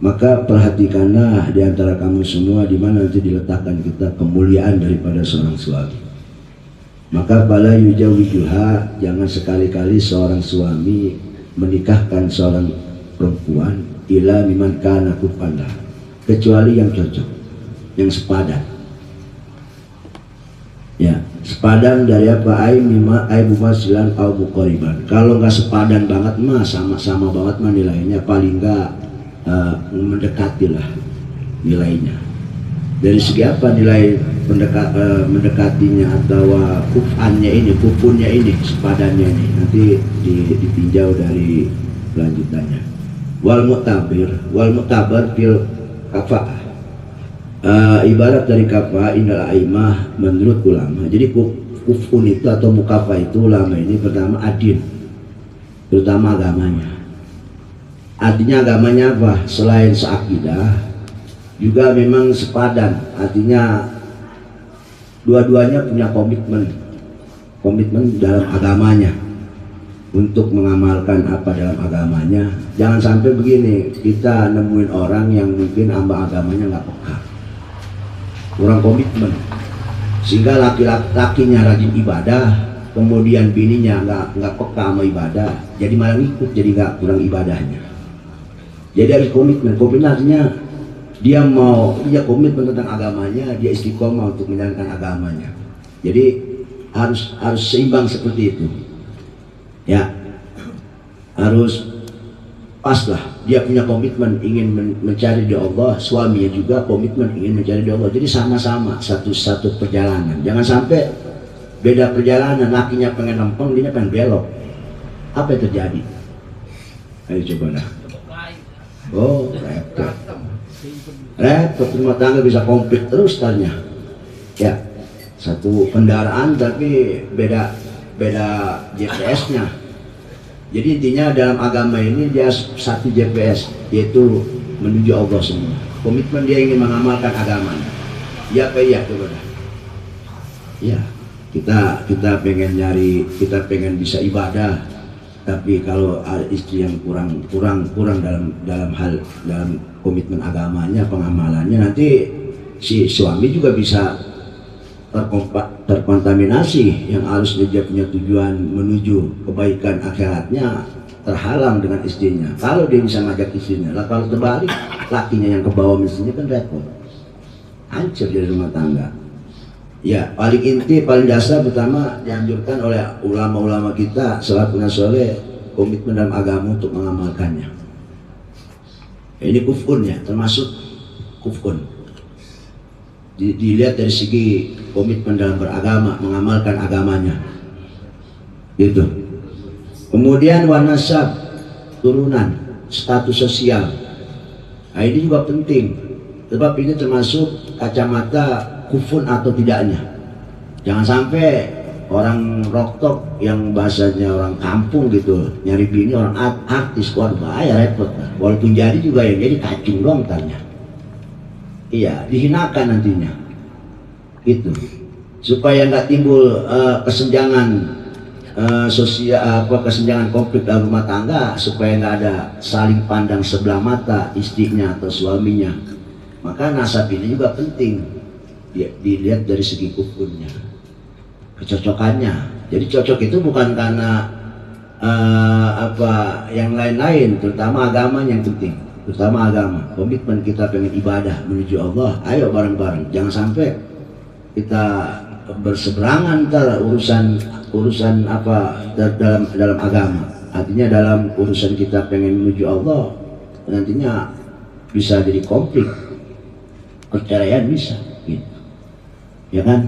Maka perhatikanlah di antara kamu semua di mana nanti diletakkan kita kemuliaan daripada seorang suami. Maka fala yujawijuha, jangan sekali-kali seorang suami menikahkan seorang perempuan ila miman kana kufallah, kecuali yang cocok, yang sepadan. Ya, sepadan dari apa? Ai mumasilan au muqariban. Kalau nggak sepadan banget mah, sama-sama banget mah nilainya, paling nggak mendekatilah nilainya. Dari segi apa nilai mendekatinya atau kufunnya ini, sepadannya ini, nanti ditinjau dari lanjutannya. Wal mu'tabar fil kafa'ah, ibarat dari kafa'ah indal aimah menurut ulama. Jadi kufun itu atau mukafah itu ulama ini pertama adin, terutama agamanya. Artinya agamanya apa? Selain seakidah juga memang sepadan, artinya dua-duanya punya komitmen dalam agamanya untuk mengamalkan apa dalam agamanya. Jangan sampai begini, kita nemuin orang yang mungkin ambang agamanya nggak peka, kurang komitmen, sehingga laki-lakinya rajin ibadah, kemudian bininya nggak peka sama ibadah, jadi malah ngikut, jadi nggak kurang ibadahnya. Jadi harus komitmen artinya dia komitmen tentang agamanya, dia istiqomah untuk menjalankan agamanya. Jadi harus seimbang seperti itu. Ya, harus pas lah. Dia punya komitmen ingin mencari di Allah, suaminya juga komitmen ingin mencari di Allah. Jadi sama-sama satu perjalanan. Jangan sampai beda perjalanan, lakinya pengen lempeng, dia pengen belok. Apa yang terjadi? Ayo coba dah. Oh, repot rumah tangga bisa konflik terus tanya. Ya, satu kendaraan tapi beda GPS-nya. Jadi intinya dalam agama ini dia satu GPS, yaitu menuju Allah semua. Komitmen dia ingin mengamalkan agamanya. Ya apa iya coba dah. Ya, kita pengen bisa ibadah. Tapi kalau ada istri yang kurang dalam komitmen agamanya, pengamalannya, nanti si suami juga bisa terkontaminasi yang harusnya dia punya tujuan menuju kebaikan akhiratnya, terhalang dengan istrinya. Kalau dia bisa ngajak istrinya, lah kalau terbalik lakinya yang ke bawah istrinya kan repot, hancur dari rumah tangga. Ya, paling inti, paling dasar pertama dianjurkan oleh ulama-ulama kita salafun saleh, komitmen dalam agama untuk mengamalkannya. Ini kufunnya, termasuk kufun. Dilihat dari segi komitmen dalam beragama, mengamalkan agamanya. Gitu. Kemudian wanasab, turunan, status sosial. Nah, ini juga penting. Sebab ini termasuk kacamata kufun atau tidaknya. Jangan sampai orang roktok yang bahasanya orang kampung gitu nyari bini orang artis, wah bahaya, repot. Walaupun jadi juga yang jadi kacung doang tanya. Iya, dihinakan nantinya. Itu supaya nggak timbul kesenjangan sosial, kesenjangan konflik dalam rumah tangga, supaya nggak ada saling pandang sebelah mata istrinya atau suaminya. Maka nasab ini juga penting. Dilihat dari segi kufunnya, kecocokannya. Jadi cocok itu bukan karena yang lain-lain, terutama agama yang penting, terutama agama. Komitmen kita pengen ibadah menuju Allah, ayo bareng-bareng. Jangan sampai kita berseberangan antara urusan dalam agama. Artinya dalam urusan kita pengen menuju Allah, nantinya bisa jadi konflik, perceraian bisa. Gitu. Ya kan,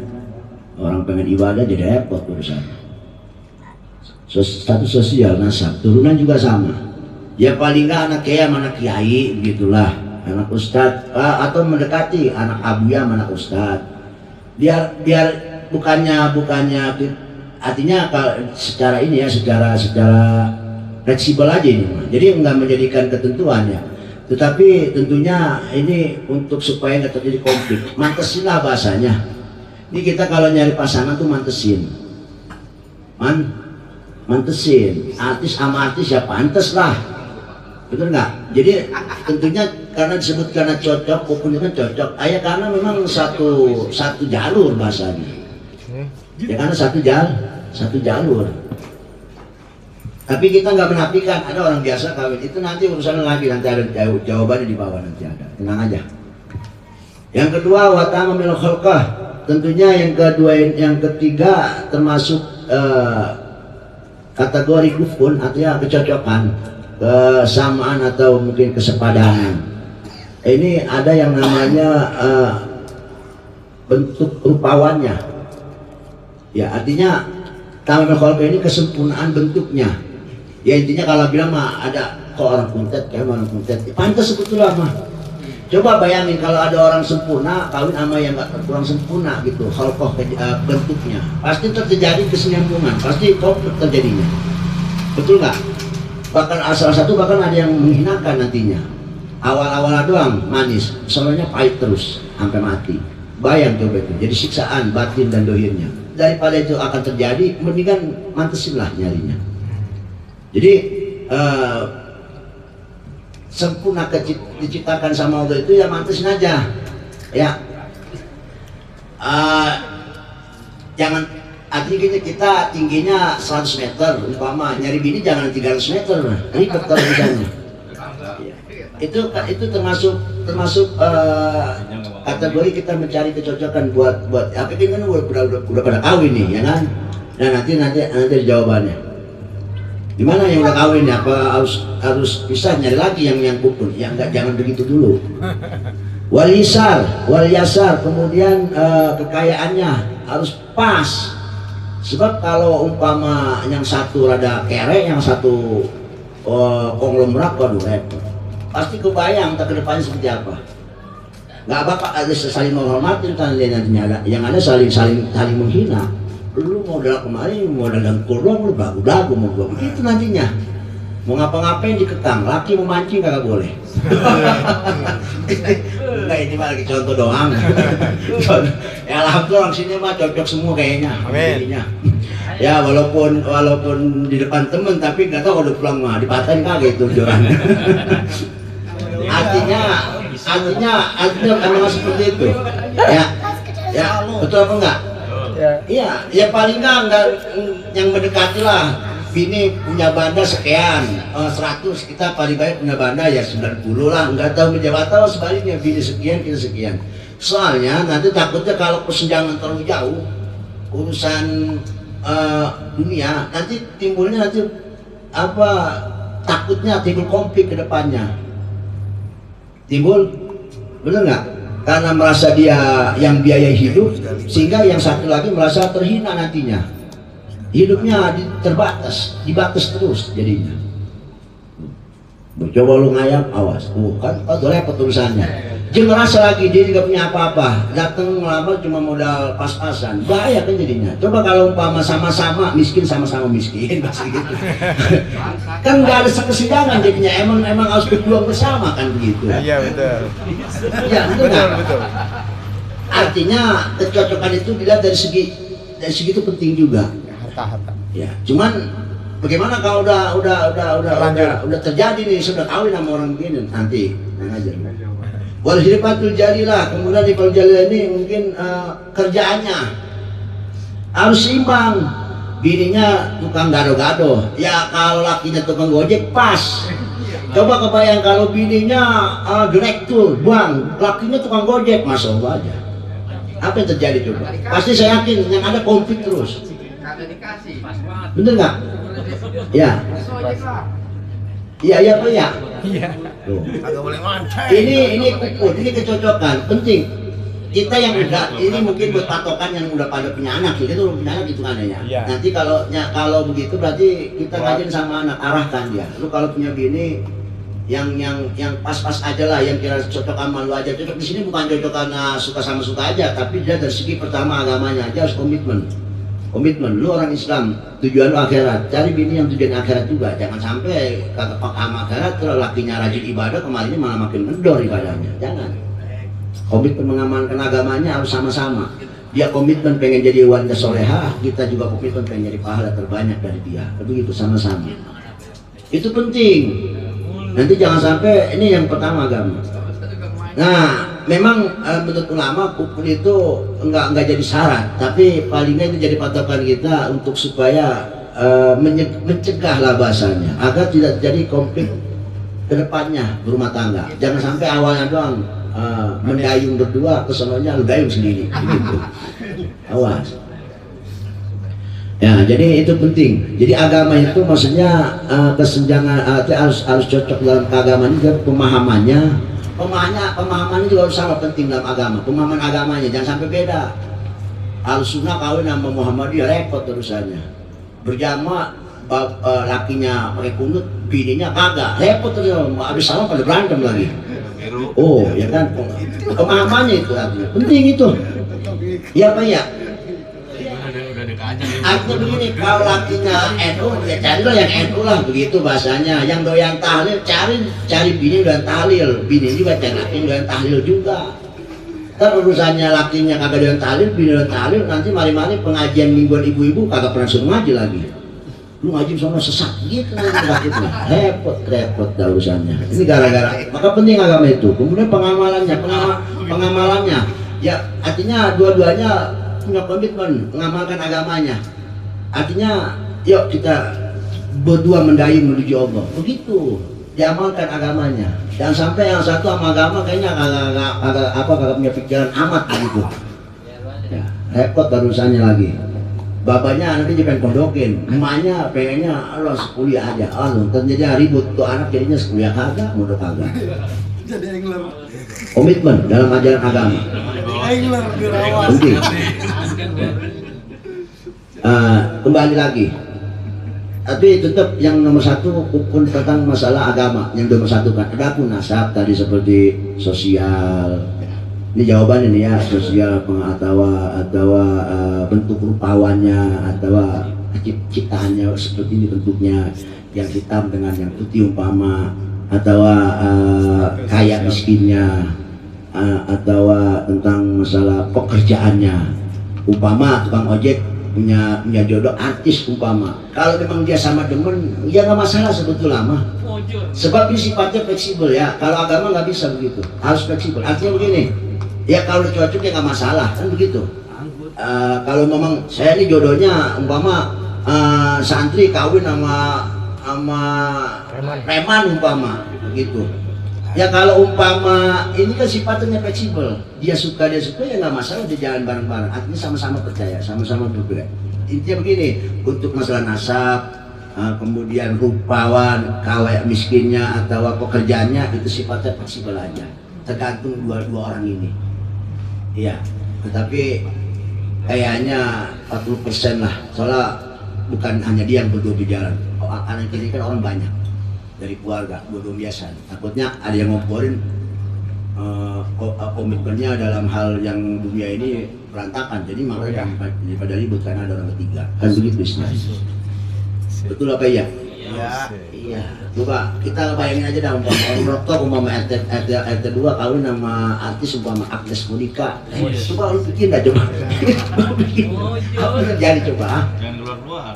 orang pengen ibadah jadi repot urusannya. Status sosial, nasab, turunan juga sama. Ya paling nggak anak kiai, begitulah, anak ustad, atau mendekati anak abuya anak ustad. Biar bukannya artinya secara ini ya, secara fleksibel aja ini. Jadi nggak menjadikan ketentuan ya. Tetapi tentunya ini untuk supaya nggak terjadi konflik. Mantesin lah bahasanya. Ini kita kalau nyari pasangan tuh mantesin, mantesin. Artis sama artis ya pantes lah, betul nggak? Jadi tentunya karena disebut karena cocok, pokoknya kan cocok. Ya karena memang satu jalur bahasanya. Ya karena satu jalur. Tapi kita nggak menafikan ada orang biasa kawin itu nanti urusan lagi, nanti ada jawabannya di bawah, nanti ada. Tenang aja. Yang kedua watamamil khalqah. Tentunya yang ketiga termasuk kategori kufun, artinya kecocokan, kesamaan atau mungkin kesepadanan. Ini ada yang namanya bentuk rupawannya. Ya artinya tamamul khalqah ini kesempurnaan bentuknya. Ya intinya kalau bilang mah ada kok orang kuntet kayak orang kuntet, pantas sebetulnya mah. Coba bayangin kalau ada orang sempurna kawin sama yang nggak kurang sempurna gitu, khalqah bentuknya, pasti terjadi kesinambungan, pasti konflik terjadinya, betul nggak? Bahkan salah satu bahkan ada yang menghinakan nantinya. Awal-awal doang manis, soalnya pahit terus sampai mati. Bayang coba itu, jadi siksaan batin dan dohirnya. Daripada itu akan terjadi, mendingan mantesin lah nyarinya. Jadi sempurna diciptakan sama Allah itu ya mantesin aja ya. Jangan artinya kita tingginya 100 meter umpama nyari bini jangan 300 meter ribet kalau misalnya. Itu termasuk kategori kita mencari kecocokan buat apa kan udah pada kawin nih ya kan. Nah nanti jawabannya. Gimana yang udah kawin ya? Apa harus bisa nyari lagi yang kukun? Ya enggak, jangan begitu dulu. Wal yasar, kemudian kekayaannya harus pas. Sebab kalau umpama yang satu rada kere, yang satu konglomerat, waduh repot. Pasti kebayang tak kedepannya seperti apa. Nggak bakal ada saling menghormati nantinya ada. Yang ada saling menghina. Lu mau dalam kemarin, mau dalam kurung, lu bagu-bagu mau gua begitu nantinya. Mau ngapa-ngapain dikekang, laki mau mancing kagak boleh. Enggak, ini mah lagi contoh doang. Ya alhamdulillah orang sini mah cocok semua kayaknya. Amin. Ya walaupun di depan temen tapi nggak tahu kalau pulang mah dipatahin kagak itu jualan. artinya memang seperti itu. Ya betul apa enggak? Iya, ya paling enggak yang mendekati lah. Bini punya banda sekian, 100, kita paling banyak punya banda ya 90 lah. Enggak tahu menjabat atau sebaliknya, bini sekian kita sekian. Soalnya nanti takutnya kalau kesenjangan terlalu jauh urusan dunia, nanti timbulnya apa? Takutnya timbul konflik ke depannya. Timbul, bener nggak? Karena merasa dia yang biaya hidup, sehingga yang satu lagi merasa terhina nantinya. Hidupnya dibatas terus jadinya. Coba lu ngayap, awas, kan repot urusannya. Dia ngerasa lagi dia juga punya apa-apa, datang ngelamar cuma modal pas-pasan, bahaya kan jadinya. Coba kalau umpama sama-sama miskin pasti gitu. Kan nggak ada kesenjangan jadinya, emang harus berjuang bersama kan begitu. Iya betul. Ya betul. Artinya kecocokan itu dilihat dari segi itu penting juga. Harta. Ya, cuman bagaimana kalau udah terjadi nih, sudah kawin sama orang begini nanti aja. Wal hibatul jalilah, kemudian di jalilah ini mungkin kerjaannya harus seimbang. Bininya tukang gado-gado, ya kalau lakinya tukang gojek pas. Coba kebayang kalau bininya direktur, bang, lakinya tukang gojek, masya Allah aja. Apa yang terjadi coba? Pasti saya yakin yang ada konflik terus. Bener nggak? Ya. Iya Pak ya. Iya. Agak boleh mancing. Ini kukun, ini kecocokan penting. Kita yang udah ini mungkin buat patokan yang udah pada punya anak, kita tuh punya anak gitu kan ya. Iya. Nanti kalau begitu berarti kita ngajin sama anak, arahkan dia. Lu kalau punya bini yang pas-pas aja lah, yang kira cocok sama lu aja. Cocok di sini bukan cocok karena suka sama suka aja, tapi dia dari segi pertama agamanya aja harus komitmen. Lu orang Islam, tujuan lu akhirat, cari bini yang tujuan akhirat juga. Jangan sampai kagak sama akhirat terus lakinya rajin ibadah, kemarinnya malah makin mendor ibadahnya. Jangan. Komitmen mengamankan agamanya harus sama-sama. Dia komitmen pengen jadi wanita soleha, kita juga komitmen pengen jadi pahala terbanyak dari dia. Begitu sama-sama. Itu penting. Nanti jangan sampai, ini yang pertama agama. Nah, memang menurut ulama kufur itu enggak jadi syarat, tapi palingnya itu jadi patokan kita untuk supaya mencegah lah bahasanya, agar tidak jadi konflik kedepannya berumah tangga. Jangan sampai awalnya doang mendayung berdua, kesononya lu dayung sendiri, gitu. Awas. Ya, jadi itu penting. Jadi agama itu maksudnya kesenjangan harus cocok dalam keagamaan juga, pemahamannya juga harus sama penting dalam agama. Pemahaman agamanya jangan sampai beda. Al-Sunnah kawin sama Muhammadiyah repot urusannya. Berjamaah lakinya pakai kunut, bininya kagak, repot terus. Habis sama pada berantem lagi. Oh, ya kan? Pemahamannya itu artinya penting itu. Iya Pak ya. Artinya begini, kalau lakinya NU ya carilah yang NU lah, begitu bahasanya. Yang doyan tahlil cari bini doyan tahlil, bini juga cari laki doyan tahlil juga. Ntar urusannya lakinya kagak doyan tahlil, bini doyan tahlil, nanti mari-mari pengajian mingguan ibu-ibu kagak pernah suruh ngaji lagi. Lu ngaji sama sesat gitu rakitnya. Repot dah urusannya. Ini gara-gara. Maka penting agama itu. Kemudian pengamalannya. Ya artinya dua-duanya punya komitmen mengamalkan agamanya. Artinya yuk kita berdua mendayung menuju Allah, begitu diamalkan agamanya. Jangan sampai yang satu sama agama kayaknya kagak punya pikiran amat begitu ya, repot urusannya lagi. Bapaknya nanti pengen kondokin, emaknya pengennya lo kuliah aja, terjadi ribut tuh anak jadinya kuliah kagak, mondok kagak. Komitmen dalam ajaran agama penting. Kembali lagi, tapi tetap yang nomor satu pun tentang masalah agama yang nomor satu kan. Adapun nasab tadi seperti sosial, ini jawaban ini ya, sosial atau bentuk rupawannya atau ciptaannya seperti ini bentuknya, yang hitam dengan yang putih umpama, atau kaya miskinnya, atau tentang masalah pekerjaannya, umpama tukang ojek punya jodoh artis umpama. Kalau memang dia sama demen, ya nggak masalah sebetulnya mah. Sebab ini sifatnya fleksibel ya. Kalau agama nggak bisa begitu, harus fleksibel. Artinya begini, ya kalau cocok ya nggak masalah kan begitu. Kalau memang saya ini jodohnya umpama santri kawin sama preman umpama begitu. Ya kalau umpama ini kan sifatnya fleksibel, dia suka ya nggak masalah, dia jalan bareng-bareng. Artinya sama-sama percaya, sama-sama bergerak. Intinya begini, untuk masalah nasab, kemudian rupawan, kaya miskinnya atau pekerjaannya itu sifatnya fleksibel aja, tergantung dua orang ini. Iya, tetapi kayaknya 40% lah, soalnya bukan hanya dia yang berdua di jalan. Kanan kiri kan orang banyak dari keluarga, dua biasa. Takutnya ada yang ngomporin komitmennya dalam hal yang dunia ini berantakan. Jadi makanya daripada ribut karena ada orang ketiga. Kan begitu bisnis. Betul apa ya? Iya. Coba kita bayangin aja dah orang dokter umpama RT 2 kawin sama artis umpama Agnes Monica. Coba lu bikin dah coba. Apa yang terjadi coba? Jangan keluar.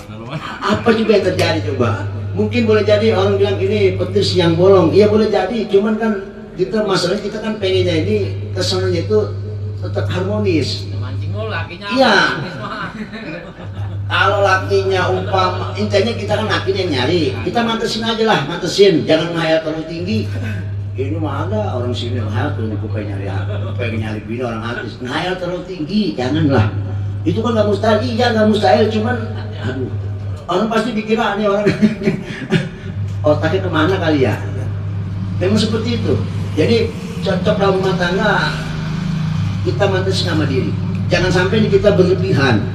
Apa juga yang terjadi coba? Mungkin boleh jadi orang bilang ini petis yang bolong, iya boleh jadi, cuman kan kita masalahnya kita kan pengennya ini kesannya itu tetap harmonis. Iya. Kalau lakinya umpama, intinya kita kan lakinya yang nyari, kita mantesin aja lah, jangan ngayal terlalu tinggi. Ini mah ada orang sini ngayal tuh, pengen nyari bini orang artis, ngayal terlalu tinggi, janganlah. Itu kan nggak mustahil, iya nggak mustahil, cuman aduh. Orang pasti dikira nih orang otaknya kemana kali ya. Memang seperti itu. Jadi cocok dalam rumah tangga kita mantesin sama diri. Jangan sampai nih kita berlebihan.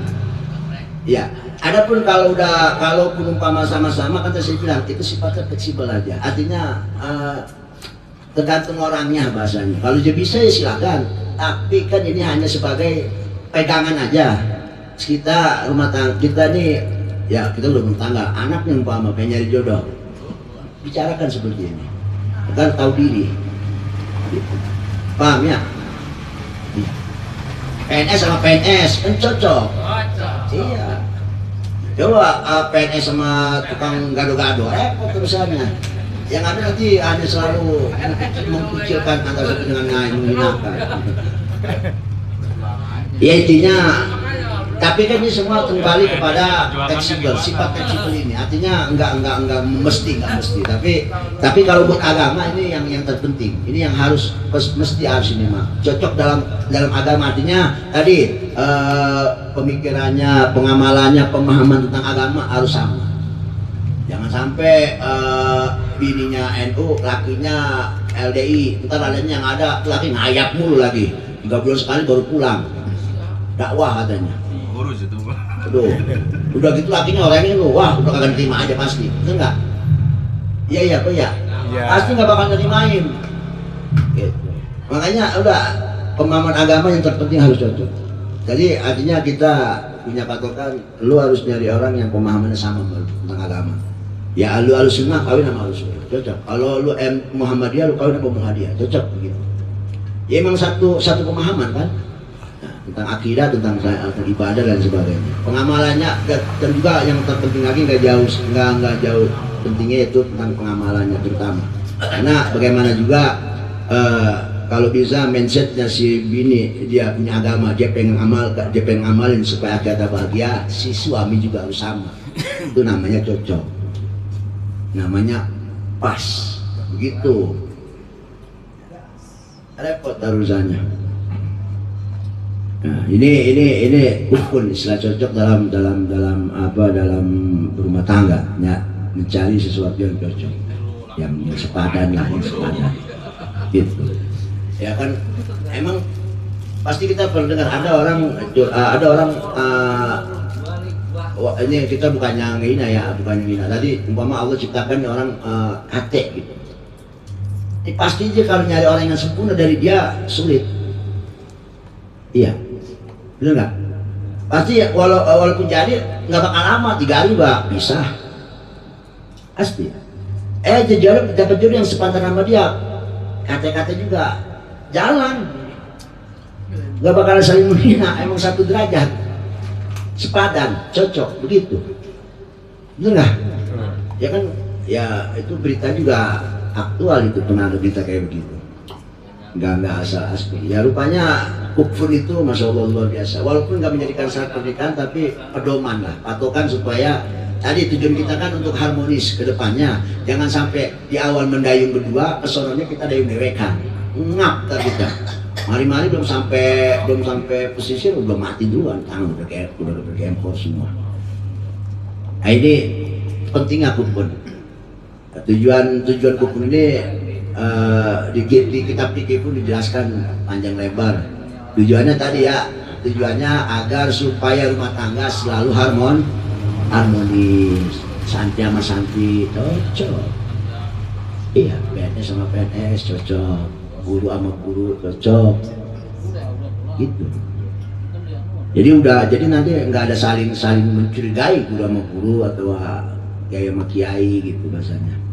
Ya. Adapun kalau umpama sama-sama kan saya bilang itu sifatnya fleksibel aja. Artinya tergantung orangnya bahasanya. Kalau dia bisa ya silakan. Tapi kan ini hanya sebagai pegangan aja. Kita rumah tangga kita nih. Ya kita udah bertangga, anaknya umpama pengen nyari jodoh, bicarakan seperti ini, kan tahu diri, paham ya? PNS sama PNS kan cocok. Iya. Coba PNS sama tukang gado-gado, repot urusannya. Yang ada nanti hanya selalu mengkucilkan antara satu dengan lain, menghinakan. Ya intinya, tapi kan ini semua kembali kepada fleksibel, sifat fleksibel ini. Artinya enggak mesti. Tapi kalau buat agama ini yang terpenting. Ini yang harus mesti harus ini mah. Cocok dalam agama, artinya tadi pemikirannya, pengamalannya, pemahaman tentang agama harus sama. Jangan sampai bininya NU, lakinya LDI, ntar adanya yang ada laki ngayap mulu lagi. 3 bulan sekali baru pulang. Dakwah katanya. Urus itu. Aduh, udah gitu lakinya orangnya lu, wah udah kagak terima aja pasti, bener nggak? Iya, pasti nggak bakal nerimain. Gitu. Makanya udah pemahaman agama yang terpenting harus cocok. Jadi artinya kita punya patokan, lu harus nyari orang yang pemahamannya sama tentang agama. Ya lu harus sunnah kawin sama harus sunnah, cocok. Kalau lu Muhammadiyah lu kawin sama Muhammadiyah, cocok begitu. Ya emang satu pemahaman kan? Tentang akidah, tentang ibadah dan sebagainya. Pengamalannya dan juga yang terpenting lagi nggak jauh pentingnya itu tentang pengamalannya terutama. Karena bagaimana juga kalau bisa mindsetnya si bini dia punya agama, dia pengen ngamalin supaya kita bahagia, si suami juga harus sama. Itu namanya cocok, namanya pas, begitu. Repot urusannya. Nah, ini ukun istilah cocok dalam rumah tangga, ya, mencari sesuatu yang cocok, yang sepadan lah, yang sepadan, gitu. Ya kan, emang pasti kita pernah dengar ada orang ini kita bukannya ngina ya, bukannya ngina. Tadi umpama Allah ciptakan orang kate gitu. Ini pasti aja kalau nyari orang yang sempurna dari dia sulit. Iya. Bener nggak? Pasti ya, walaupun jadi nggak bakal lama, 3 hari bah bisa. Pasti. Dapat jodoh yang sepantaran sama dia, kata-kata juga jalan, nggak bakal saling menghina, emang satu derajat, sepadan, cocok, begitu. Bener nggak? Ya kan, ya itu berita juga aktual, itu pernah ada berita kayak begitu. Nggak asal-asal. Ya rupanya kufur itu masya Allah luar biasa. Walaupun nggak menjadikan syarat pernikahan, tapi pedoman lah, patokan supaya tadi tujuan kita kan untuk harmonis ke depannya. Jangan sampai di awal mendayung berdua, kesononya kita dayung dewekan. Ngap ntar kita. Mari-mari belum sampai pesisir udah mati duluan, udah berkempor semua. Nah ini pentingnya kufur. Tujuan kufur ini di kitab fikih pun dijelaskan panjang lebar. Tujuannya tadi ya, tujuannya agar supaya rumah tangga selalu harmonis, santi sama santi cocok. Iya, PNS sama PNS cocok, guru sama guru cocok, gitu. Jadi nanti nggak ada saling mencurigai guru sama guru atau kiai sama kiai gitu bahasanya.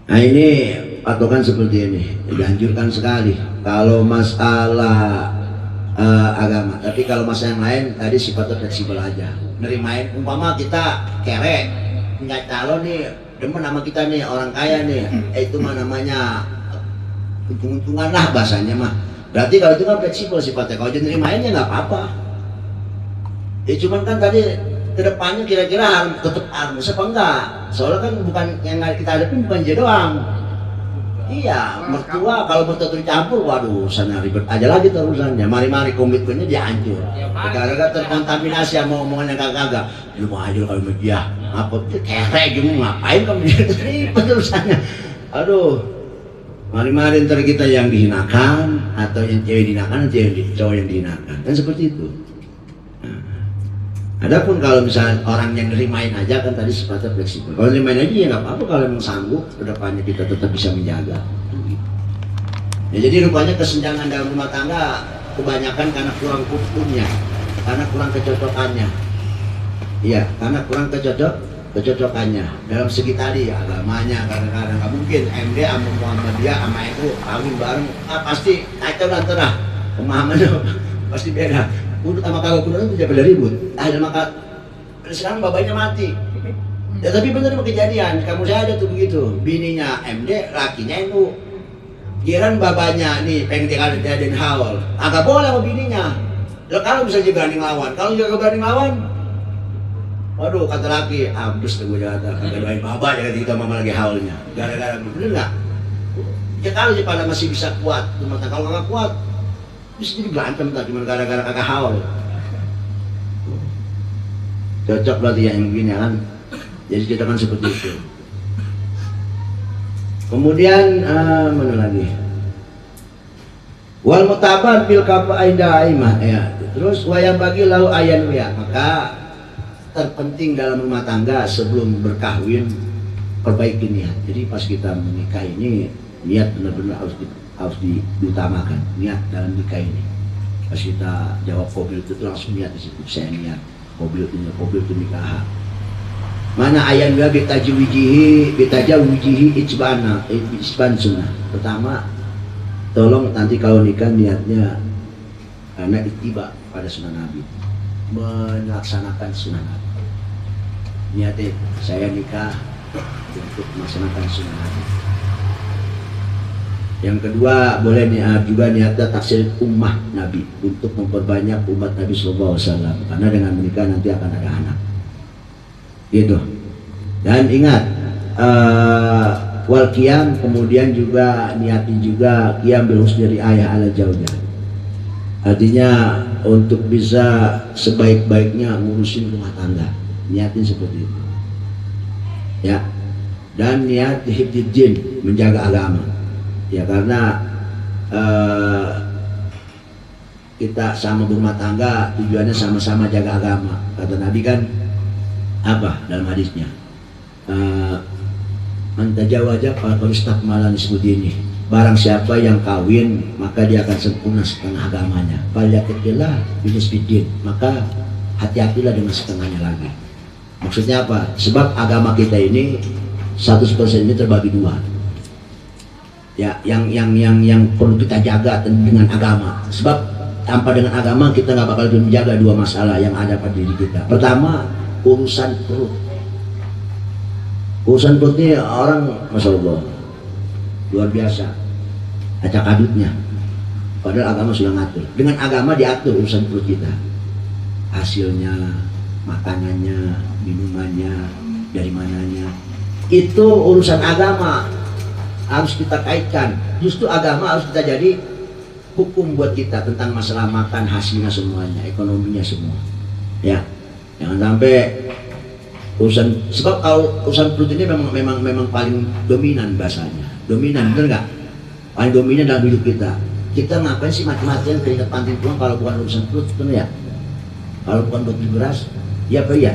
Nah ini patokan seperti ini, dianjurkan sekali kalau masalah agama. Tapi kalau masalah yang lain tadi sifatnya fleksibel aja, nerimain. Umpama kita kere punya calon nih, demen sama kita nih, orang kaya nih, itu mah namanya untung-untungan lah bahasanya mah. Berarti kalau itu kan fleksibel sifatnya, kalau jadi nerimainnya nggak apa-apa. Ya cuman kan tadi kedepannya kira-kira tetap harus apa enggak? Soalnya kan bukan yang kita hadapin bukan dia doang. Iya, mertua kalau mertua dicampur, waduh, sana ribet aja lagi terusannya. Mari-mari komitmennya dia hancur. Gara-gara terkontaminasi sama omongan yang kagak-kagak. Lu mau aja kalau sama dia, apa kere gitu, ngapain kamu dia ribet terusannya. Aduh, mari-mari ntar kita yang dihinakan atau yang cewek dihinakan, cowok yang dihinakan. Kan seperti itu. Adapun kalau misalnya orang yang nerimain aja kan tadi sifatnya fleksibel. Kalau nerimain aja ya nggak apa-apa kalau memang sanggup, kedepannya kita tetap bisa menjaga. Ya, jadi rupanya kesenjangan dalam rumah tangga kebanyakan karena kurang kufurnya, karena kurang kecocokannya. Iya, karena kurang kecocokannya dalam segi tadi agamanya. Kadang-kadang nggak mungkin MD sama Muhammadiyah sama itu kawin bareng, pasti kacau dan terah, pemahamannya pasti beda. Udah sama kagak kuda itu jadi ribut. Ada maka sekarang bapaknya mati. Ya, tapi benar kejadian, kamu saya ada tuh begitu, bininya MD, lakinya NU. Giran babanya nih pengen dikadain haul, agak boleh sama bininya. Lo kalau bisa jadi berani ngelawan, kalau juga berani ngelawan, waduh kata laki, abis tuh gue jatah, kagak doain baba ya ketika mama lagi haulnya, gara-gara bener nggak? Ya kalau pada masih bisa kuat, cuma kalau nggak kuat, bisa jadi berantem tak cuma gara-gara kagak haul. Cocok berarti yang begini kan? Jadi kita kan seperti itu. Kemudian mana lagi? Wal mutabar bil kafaida aimah ya. Terus wayang bagi lau ayan ya. Maka terpenting dalam rumah tangga sebelum berkahwin perbaiki niat. Jadi pas kita menikah ini niat benar-benar harus diutamakan, niat dalam nikah ini. Pas kita jawab qabil itu langsung niat di situ. Saya niat qabil itu nikah. Mana ayat dua bitajwijihi isban sunnah. Pertama, tolong nanti kalau nikah niatnya karena ittiba pada sunnah Nabi, melaksanakan sunnah Nabi. Niatnya saya nikah untuk melaksanakan sunnah Nabi. Yang kedua boleh juga niatnya taksir ummah Nabi untuk memperbanyak umat Nabi Sallallahu Alaihi Wasallam, karena dengan menikah nanti akan ada anak. Gitu. Dan ingat wal qiyam, kemudian juga niatin juga qiyam bil husni riayah ala jaujah. Artinya untuk bisa sebaik-baiknya ngurusin rumah tangga, niatin seperti itu. Ya. Dan niat hifdziddin, menjaga agama. Ya karena kita sama berumah tangga tujuannya sama-sama jaga agama. Kata Nabi kan apa dalam hadisnya, mantajawaja falistaqmalan ini, barang siapa yang kawin maka dia akan sempurna setengah agamanya, falyattaqillah binisbiddin, maka hati-hatilah dengan setengahnya lagi. Maksudnya apa? Sebab agama kita ini 100% ini terbagi dua. Ya, yang perlu kita jaga dengan agama. Sebab tanpa dengan agama kita nggak bakal menjaga dua masalah yang ada pada diri kita. Pertama, urusan perut. Urusan perut ini orang, masya Allah, luar biasa, acak adutnya. Padahal agama sudah ngatur. Dengan agama diatur urusan perut kita. Hasilnya, makanannya, minumannya, dari mananya. Itu urusan agama harus kita kaitkan. Justru agama harus kita jadi hukum buat kita tentang masalah makan, hasilnya semuanya, ekonominya semua. Ya. Jangan sampai urusan, sebab kalau urusan perut ini memang paling dominan bahasanya, dominan, bener nggak? Paling dominan dalam hidup kita. Kita ngapain sih mati-matian keringat pantin pulang kalau bukan urusan perut, bener ya? Kalau bukan buat beras, ya apa ya?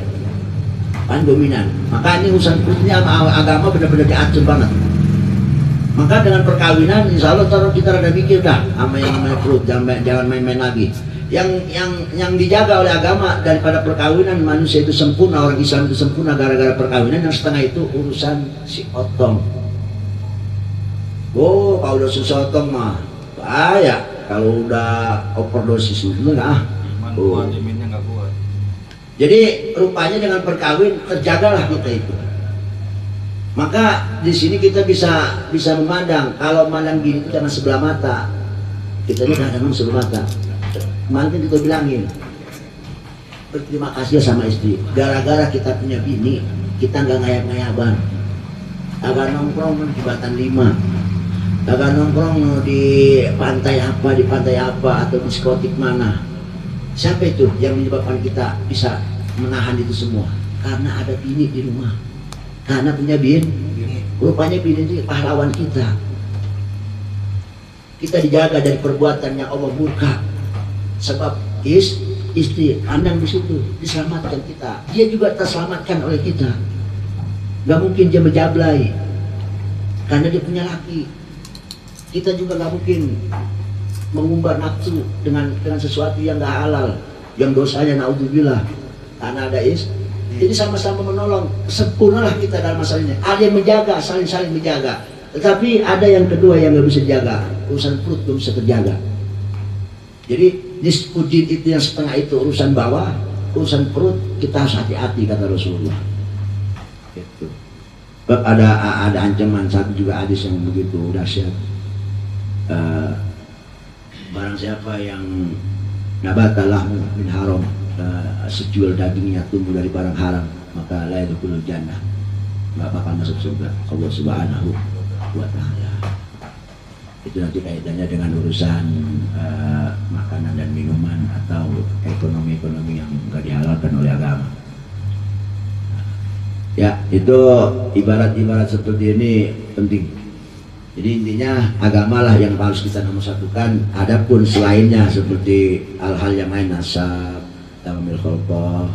Paling dominan. Maka ini urusan perutnya sama agama benar-benar diatur banget. Maka dengan perkawinan, insya Allah kita rada mikir dah sama yang namanya perut, jangan main-main lagi. Yang dijaga oleh agama daripada perkawinan, manusia itu sempurna, orang Islam itu sempurna gara-gara perkawinan. Yang setengah itu urusan si otong. Oh, kalau udah si otong mah bahaya. Kalau udah overdosis itu enggak. Oh. Jadi rupanya dengan perkawin terjagalah kita itu. Maka di sini kita bisa memandang, kalau mandang gini jangan sebelah mata. Kita ini kadang-kadang sebelah mata. Kemarin kita bilangin, berterima kasih sama istri. Gara-gara kita punya bini, kita nggak ngayap-ngayaban. Agak nongkrong di Jembatan 5, agak nongkrong di pantai apa atau diskotik mana. Siapa itu yang menyebabkan kita bisa menahan itu semua? Karena ada bini di rumah. Karena punya bini. Rupanya bini itu pahlawan kita. Kita dijaga dari perbuatan yang Allah murka. Sebab istri pandang di situ diselamatkan kita, dia juga terselamatkan oleh kita. Gak mungkin dia menjablay karena dia punya laki. Kita juga gak mungkin mengumbar nafsu dengan sesuatu yang gak halal, yang dosanya naudzubillah, karena ada istri. Jadi sama-sama menolong, sempurnalah kita dalam masalah ini. Ada yang menjaga, saling menjaga. Tetapi ada yang kedua yang gak bisa dijaga, urusan perut gak bisa terjaga. Jadi diskudin itu yang setengah itu urusan bawah, urusan perut kita harus hati-hati kata Rasulullah. Itu. Sebab ada ancaman, satu juga hadis yang begitu dahsyat. Barang siapa yang nabatalah min haram, sejual dagingnya tumbuh dari barang haram, maka la yadkhulul jannah, nggak bakal masuk surga Allah Subhanahu wa Ta'ala. Itu nanti kaitannya dengan urusan makanan dan minuman atau ekonomi yang nggak dihalalkan oleh agama. Ya, itu ibarat-ibarat seperti ini penting. Jadi intinya agamalah yang harus kita nomor satukan. Adapun selainnya seperti hal-hal yang lain, nasab, tamamil khalqah,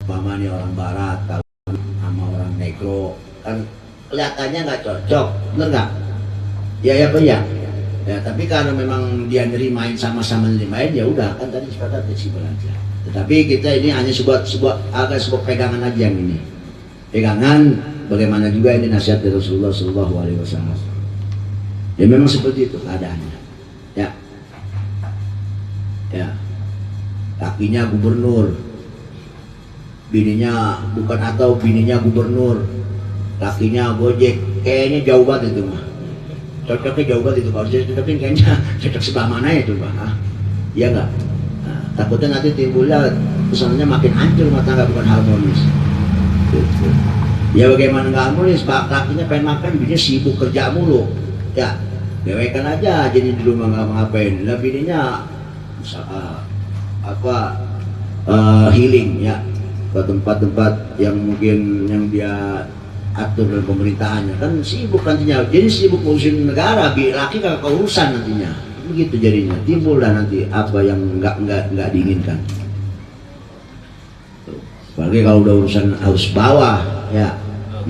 umpamanya orang barat sama orang negro, kan kelihatannya nggak cocok, bener nggak? Ya apa ya? Ya, tapi karena memang dia nerimain sama-sama nerimain, ya udah, kan tadi sepakat fleksibel aja. Tetapi kita ini hanya sebuah pegangan aja yang ini. Pegangan bagaimana juga ini nasihat dari Rasulullah SAW. Ya memang seperti itu keadaannya. Ya, ya, lakinya gubernur, bininya bininya gubernur, lakinya Gojek, kayaknya jauh banget itu mah. Cocoknya jauh banget itu, kalau tapi kayaknya cocok sebelah mana itu Pak? Iya nggak? Nah, takutnya nanti timbulnya kesannya makin hancur rumah tangga, bukan harmonis. Ya bagaimana nggak harmonis, Pak? Lakinya pengen makan, bininya sibuk kerja mulu. Ya, dewekan aja jadi di rumah nggak ngapain. Lah bininya healing ya ke tempat-tempat yang mungkin yang dia atur dalam pemerintahannya, kan sibuk nantinya, jadi sibuk ngurusin negara, laki kagak keurusan nantinya, begitu jadinya, timbul lah nanti apa yang nggak diinginkan. Apalagi kalau udah urusan arus bawah ya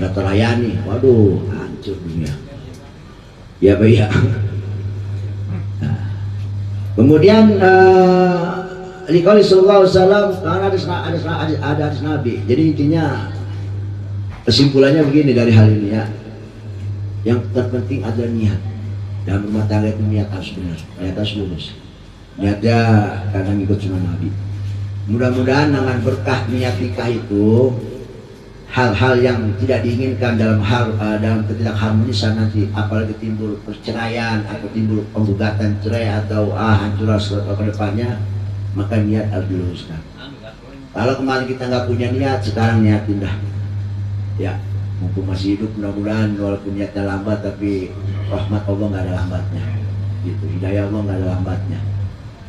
nggak terlayani, waduh hancur dunia. Ya Pak ya. Nah, kemudian Liqauli sallallahu alaihi wasallam, karena ada hadis Nabi. Jadi intinya kesimpulannya begini dari hal ini ya. Yang terpenting adalah niat. Dalam rumah tangga itu niat harus benar, niat harus lurus. Niatnya karena ngikut sunnah Nabi. Mudah-mudahan dengan berkah niat nikah itu, hal-hal yang tidak diinginkan dalam ketidakharmonisan nanti, apalagi timbul perceraian atau timbul penggugatan cerai atau hancur ke depannya, maka niat harus diluruskan. Kalau kemarin kita nggak punya niat, sekarang niatin dah. Ya, mumpung masih hidup, mudah-mudahan walaupun niatnya lambat, tapi rahmat Allah nggak ada lambatnya. Gitu, hidayah Allah nggak ada lambatnya.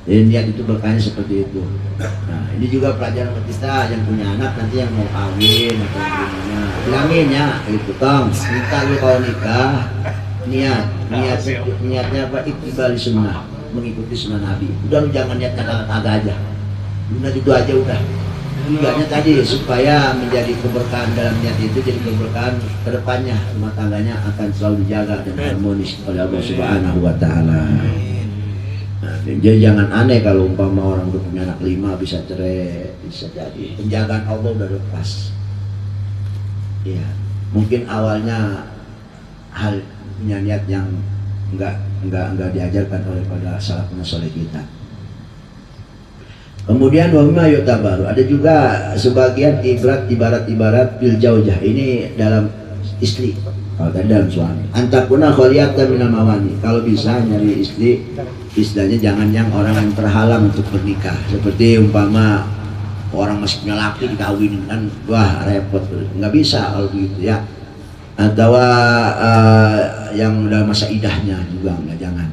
Jadi niat itu berkahnya seperti itu. Nah, ini juga pelajaran buat kita yang punya anak nanti yang mau kawin atau gimana. Bilangin ya, itu Kang, minta lu kalau nikah niatnya apa? Ittibal sunnah, mengikuti sunnah Nabi. Udah lu jangan niat kagak aja. Niat itu aja udah. Tujuannya tadi supaya menjadi keberkahan dalam niat itu, jadi keberkahan kedepannya rumah tangganya akan selalu dijaga dan harmonis oleh Allah Subhanahu wa Ta'ala. Nah, jadi jangan aneh kalau umpama orang udah punya anak 5 bisa cerai, bisa jadi penjagaan Allah udah lepas. Ya, mungkin awalnya hal punya niat yang enggak diajarkan oleh pada salafun saleh kita. Kemudian wamma yutabaru, ada juga sebagian ibarat bil jaujah, ini dalam istri. Kalau tadi dalam suami, antakuna kholiyatan minal mawani, kalau bisa nyari istri istilahnya jangan yang orang yang terhalang untuk bernikah, seperti umpama orang masih punya laki dikawinin kan, wah repot, nggak bisa kalau begitu ya. Atau yang udah masa idahnya juga nggak, jangan.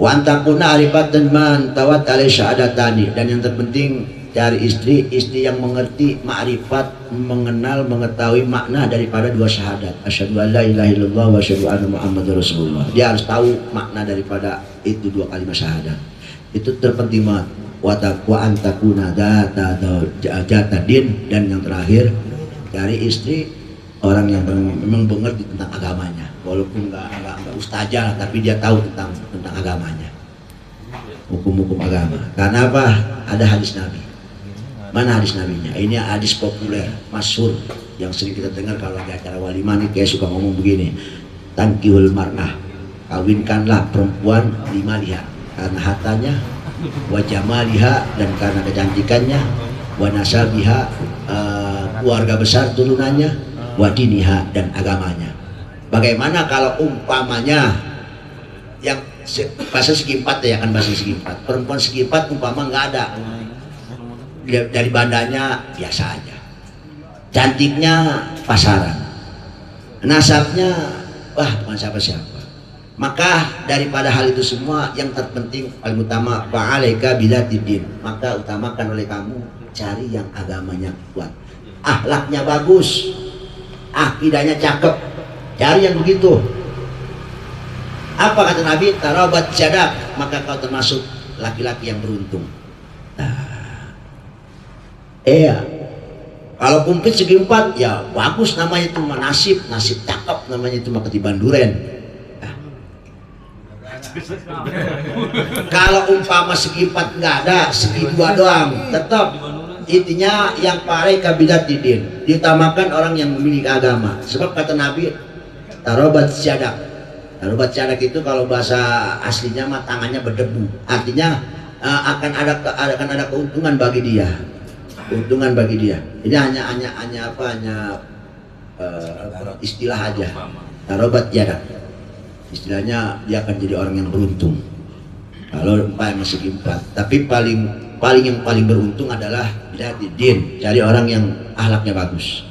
Wa antakuna arifatan man tawat alai syahadatani, dan yang terpenting cari istri yang mengerti ma'rifat, mengenal, mengetahui makna daripada dua syahadat, asyhadu an la ilaha illallah wa asyhadu anna muhammadar rasulullah. Dia harus tahu makna daripada itu dua kalimat syahadat. Itu terpenting banget. Wa antakuna jatadin, dan yang terakhir cari istri orang yang memang mengerti tentang agamanya, walaupun nggak ustazah, tapi dia tahu tentang agamanya, hukum-hukum agama. Karena apa? Ada hadis Nabi. Mana hadis Nabinya? Ini hadis populer, masyhur, yang sering kita dengar kalau di acara walimah nih, kayak suka ngomong begini, tankihul mar'ah, kawinkanlah perempuan lima liha, karena hartanya, wa jamaliha, dan karena kecantikannya, wa nasabiha, keluarga besar turunannya, wa diniha, dan agamanya. Bagaimana kalau umpamanya yang bahasa segi empat ya kan, bahasa segi empat, perempuan segi empat umpama nggak ada, dari bandanya biasa aja, cantiknya pasaran, nasabnya wah bukan siapa-siapa. Maka daripada hal itu semua, yang terpenting paling utama fa'alaika bidzatid, maka utamakan oleh kamu cari yang agamanya kuat, akhlaknya bagus, akidahnya cakep, cari yang begitu. Apa kata Nabi? Tarabat jadak, maka kau termasuk laki-laki yang beruntung. Iya, kalau kumplit segi empat ya bagus, namanya itu nasib cakep, namanya itu mah ketiban duren. Kalau umpama segi empat nggak ada, segi dua doang, tetap intinya yang paling kabidatidin, diutamakan orang yang memiliki agama. Sebab kata Nabi tarobat syadak, tarobat syadak itu kalau bahasa aslinya mah tangannya berdebu, artinya akan ada keuntungan bagi dia, keuntungan bagi dia. Ini hanya istilah aja, tarobat syadak. Istilahnya dia akan jadi orang yang beruntung kalau masih segi empat. Tapi yang paling beruntung adalah bidatidin, cari orang yang akhlaknya bagus,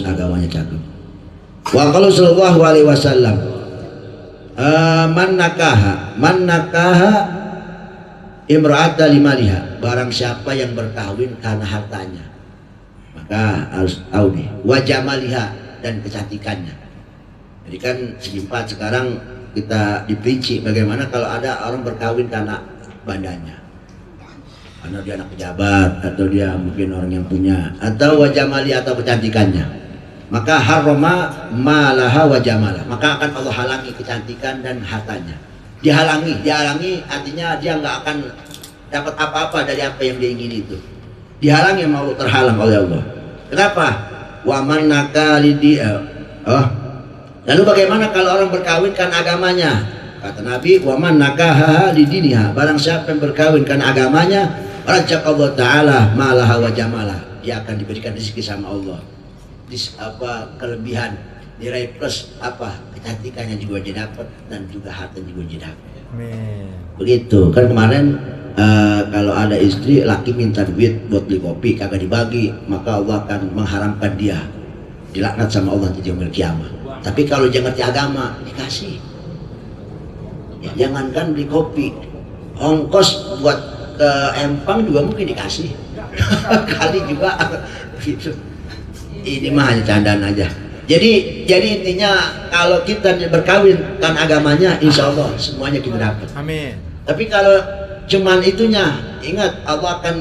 agamanya cakep. Wa qala sallallahu alaihi wasallam, man nakaha imra'ata limaliha, barang siapa yang berkawin karena hartanya, maka harus tahu nih, wa jamaliha, dan kecantikannya. Jadi kan segi empat sekarang kita diperinci bagaimana kalau ada orang berkawin karena bandanya, karena dia anak pejabat, atau dia mungkin orang yang punya, atau wajamali, atau kecantikannya, maka haroma malaha wajamalah, maka akan Allah halangi kecantikan dan hartanya. Dihalangi artinya dia nggak akan dapat apa-apa dari apa yang dia ingin itu. Dihalangi, mau terhalang oleh Allah. Kenapa? Waman nakalidi lalu bagaimana kalau orang berkawin karena agamanya? Kata Nabi, waman nakaha lidiniha, barang siapa yang berkawin karena agamanya, razaqallahu ta'ala malaha wa jamalah, dia akan diberikan rezeki sama Allah. Kelebihan, nilai plus kecantikannya juga dia dapat, dan juga harta juga dia dapat. Begitu kan kemarin kalau ada istri laki minta duit buat beli kopi kagak dibagi, maka Allah akan mengharamkan dia, dilaknat sama Allah di yaumil kiamah. Tapi kalau dia ngerti agama, dikasih. Ya, jangankan beli kopi, ongkos buat ke Empang juga mungkin dikasih. Kali juga gitu. Ini mah hanya candaan aja. Jadi intinya kalau kita berkawin kan agamanya, insya Allah semuanya kita dapat. Amin. Tapi kalau cuman itunya, ingat Allah akan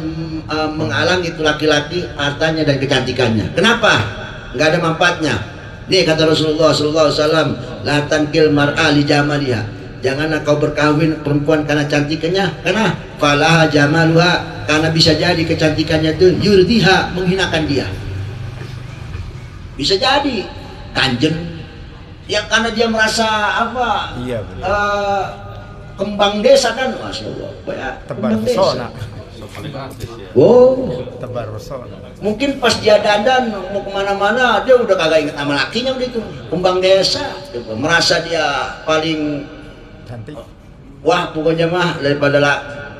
menghalangi itu laki-laki hartanya dan kecantikannya. Kenapa? Nggak ada manfaatnya. Nih kata Rasulullah SAW, la tankil mar'a li jamaliha, janganlah kau berkawin perempuan karena cantikannya, karena falaha jamaluha, karena bisa jadi kecantikannya itu yurdiha, menghinakan dia. Bisa jadi kanjen, ya karena dia merasa iya, kembang desa kan, masya Allah, kembang desa. Wow, mungkin pas dia dandan mau kemana-mana dia udah kagak ingat sama lakinya, udah itu kembang desa, merasa dia paling cantik. Wah pokoknya mah daripada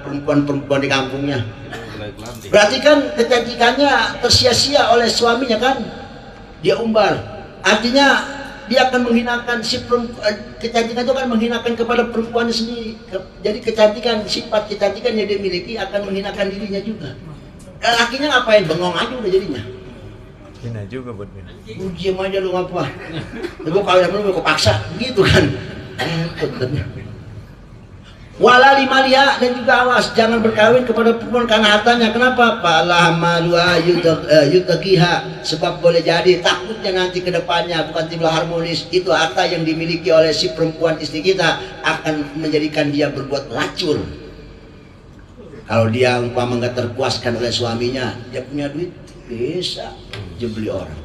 perempuan-perempuan di kampungnya. Berarti kan kecantikannya tersia-sia oleh suaminya kan, dia umbar. Artinya dia akan menghinakan si perempuan, kecantikan itu akan menghinakan kepada perempuannya sendiri. Jadi kecantikan, sifat kecantikan yang dia miliki akan menghinakan dirinya juga. Lakinya ngapain? Bengong aja udah jadinya. Hina juga buat dia. Diam aja lu ngapa? Lu kalau lu kepaksa gitu kan. Wala limalia, dan juga awas jangan berkawin kepada perempuan karena hartanya. Kenapa? Falah malua yutakiha, sebab boleh jadi takutnya nanti ke depannya bukan timbul harmonis, itu harta yang dimiliki oleh si perempuan istri kita akan menjadikan dia berbuat lacur. Kalau dia umpama nggak terpuaskan oleh suaminya, dia punya duit bisa aja beli orang,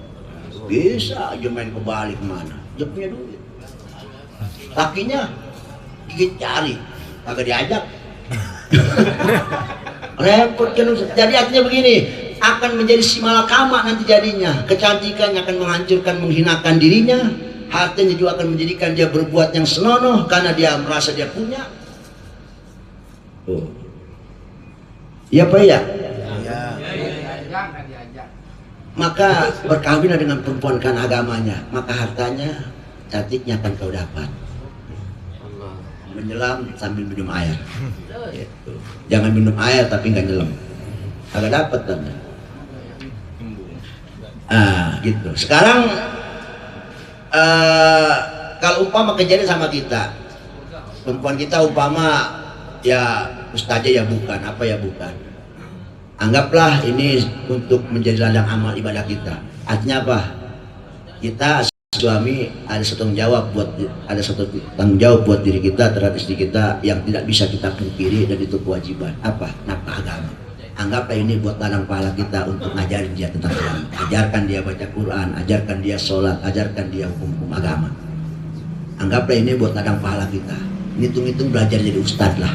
bisa aja main ke Bali kemana, dia punya duit. Lakinya gigit jari, kagak diajak. Repot kan. Jadi artinya begini, akan menjadi si malakama nanti jadinya. Kecantikannya akan menghancurkan, menghinakan dirinya. Hartanya juga akan menjadikan dia berbuat yang senonoh karena dia merasa dia punya. Iya Pak ya? Maka berkawinlah dengan perempuan kan agamanya, maka hartanya, cantiknya akan kau dapat. Menyelam sambil minum air. Gitu. Jangan minum air tapi nggak nyelam. Agak dapat kan? Gitu. Sekarang kalau umpama kejadian sama kita, perempuan kita umpama ya ustazah ya bukan, apa ya bukan. Anggaplah ini untuk menjadi ladang amal ibadah kita. Artinya apa? Kita suami ada satu tanggung jawab buat diri kita terhadap istri kita yang tidak bisa kita pungkiri, dan itu kewajiban. Apa? Nafkah agama. Anggaplah ini buat ladang pahala kita untuk ngajarin dia tentang agama. Ajarkan dia baca Quran, ajarkan dia sholat, ajarkan dia hukum-hukum agama. Anggaplah ini buat ladang pahala kita. Hitung-hitung belajar jadi ustadz lah.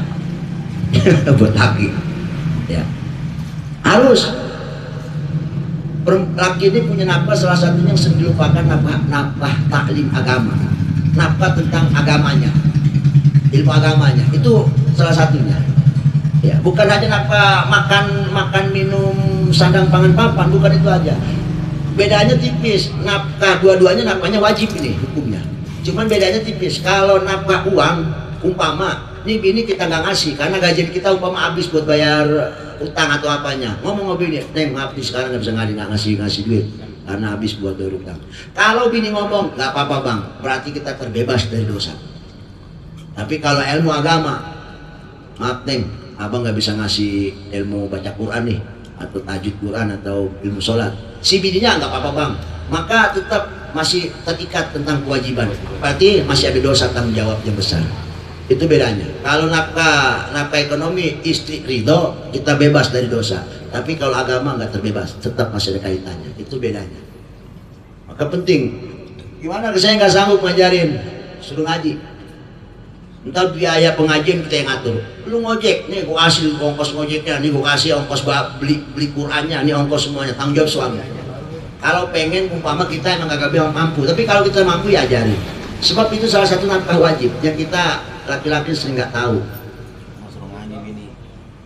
Buat laki. Ya. Harus laki ini punya nafkah, salah satunya yang sering dilupakan, nafkah taklim agama, nafkah tentang agamanya, ilmu agamanya, itu salah satunya. Ya, bukan hanya nafkah makan minum sandang pangan papan, bukan itu aja. Bedanya tipis. Nafkah dua-duanya nafkahnya wajib ini hukumnya. Cuman bedanya tipis. Kalau nafkah uang, umpama ini bini kita nggak ngasih karena gaji kita umpama habis buat bayar utang atau apanya, ngomong bini, "Neng maaf sekarang nggak bisa nggak ngasih duit karena habis buat bayar utang." Kalau bini ngomong nggak apa-apa bang, berarti kita terbebas dari dosa. Tapi kalau ilmu agama, maaf neng, abang nggak bisa ngasih ilmu baca Quran nih, atau tajwid Quran atau ilmu sholat, si bininya nggak apa-apa bang, maka tetap masih terikat tentang kewajiban, berarti masih ada dosa tanggung jawab yang besar. Itu bedanya. Kalau nafkah ekonomi, istri ridho, kita bebas dari dosa. Tapi kalau agama nggak terbebas, tetap masih ada kaitannya. Itu bedanya. Maka penting. Gimana saya nggak sanggup ngajarin, suruh ngaji. Entar biaya pengajian kita yang ngatur. Lu ngojek, nih gua kasih ongkos ngojeknya, nih gua kasih ongkos beli Qurannya, nih ongkos semuanya, tanggung jawab suami. Kalau pengen umpama kita emang gak mampu, tapi kalau kita mampu ya ajarin. Sebab itu salah satu nafkah wajib yang kita laki-laki sering nggak tahu.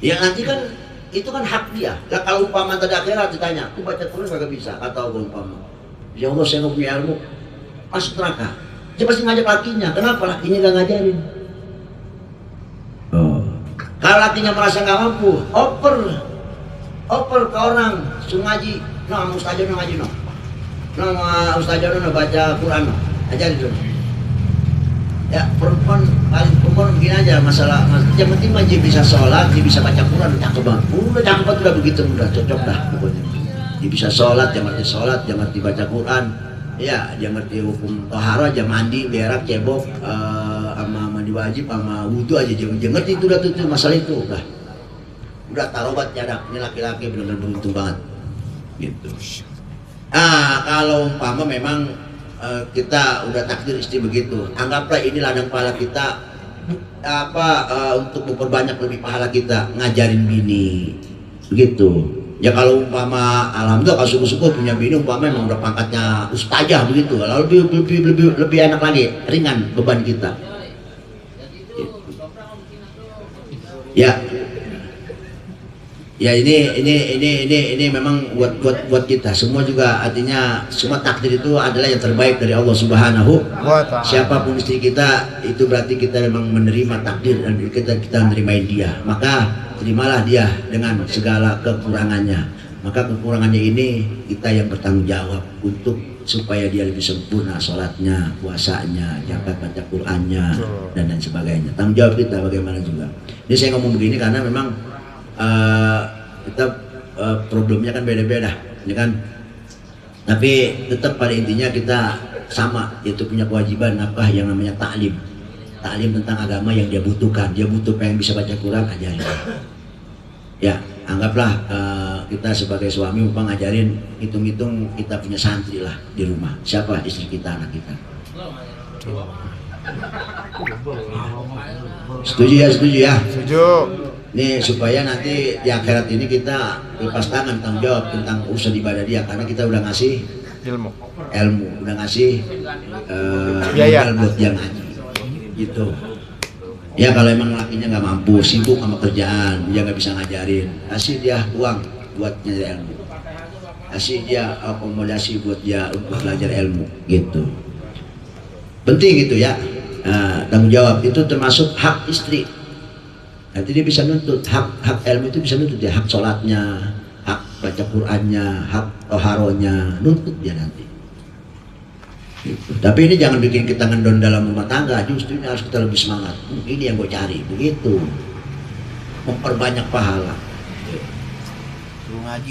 Ya nanti kan itu kan hak dia. Lah kalau umpama tadi akhirat ditanya, aku baca Quran kagak bisa, atau umpama, ya Allah saya nggak punya ilmu, masuk neraka. Dia pasti ngajak lakinya. Kenapa lakinya nggak ngajarin? Kalau lakinya merasa nggak mampu, oper ke orang, suruh ngaji. Nah, ustazah ngaji no. Nah, ustazah baca Quran no. Ajarin dulu. Ya perempuan begini aja masalah yang penting mah dia bisa sholat, dia bisa baca Quran, cakep banget. Udah cakep banget, udah begitu, udah cocok dah pokoknya. Dia bisa sholat, dia ngerti sholat, dia ngerti baca Quran, ya dia ngerti hukum tohara, dia mandi, berak, cebok, sama mandi wajib, sama wudhu aja dia ngerti itu, udah tuh masalah itu, udah tarobat jadak. Ini laki-laki benar-benar beruntung banget, gitu. Kalau umpama memang kita udah takdir istri begitu, anggaplah ini ladang pahala kita, untuk memperbanyak lebih pahala kita ngajarin bini begitu. Ya kalau umpama alhamdulillah kalau syukur-syukur punya bini umpama memang udah pangkatnya ustazah begitu, lalu lebih enak lagi, ringan beban kita. Ya. Ya ini memang buat kita semua juga, artinya semua takdir itu adalah yang terbaik dari Allah Subhanahu wa Ta'ala. Siapapun istri kita itu berarti kita memang menerima takdir dan kita menerimain dia. Maka terimalah dia dengan segala kekurangannya. Maka kekurangannya ini kita yang bertanggung jawab untuk supaya dia lebih sempurna sholatnya, puasanya, zakat, baca Qurannya dan lain sebagainya. Tanggung jawab kita bagaimana juga. Ini saya ngomong begini karena memang kita problemnya kan beda-beda, ya kan? Tapi tetap pada intinya kita sama, yaitu punya kewajiban nafkah yang namanya taklim tentang agama yang dia butuhkan. Dia butuh pengen bisa baca Quran, ajarin. Ya, anggaplah kita sebagai suami umpama ngajarin, hitung-hitung kita punya santri lah di rumah. Siapa? Istri kita, anak kita. Setuju ya? Setuju. Nih supaya nanti di akhirat ini kita lepas tangan tanggung jawab tentang urusan ibadah dia, karena kita udah ngasih ilmu, udah ngasih modal buat dia ngaji gitu. Ya kalau emang lakinya nggak mampu, sibuk sama kerjaan, dia nggak bisa ngajarin, kasih dia uang buat nyari ilmu, kasih dia akomodasi buat dia untuk belajar ilmu gitu. Penting gitu ya. Nah, tanggung jawab itu termasuk hak istri. Nanti dia bisa nuntut hak ilmu itu, bisa nuntut dia, hak sholatnya, hak baca Qurannya, hak toharonya, nuntut dia nanti. Gitu. Tapi ini jangan bikin kita ngendon dalam rumah tangga, justru ini harus kita lebih semangat. Ini yang gue cari, begitu. Memperbanyak pahala.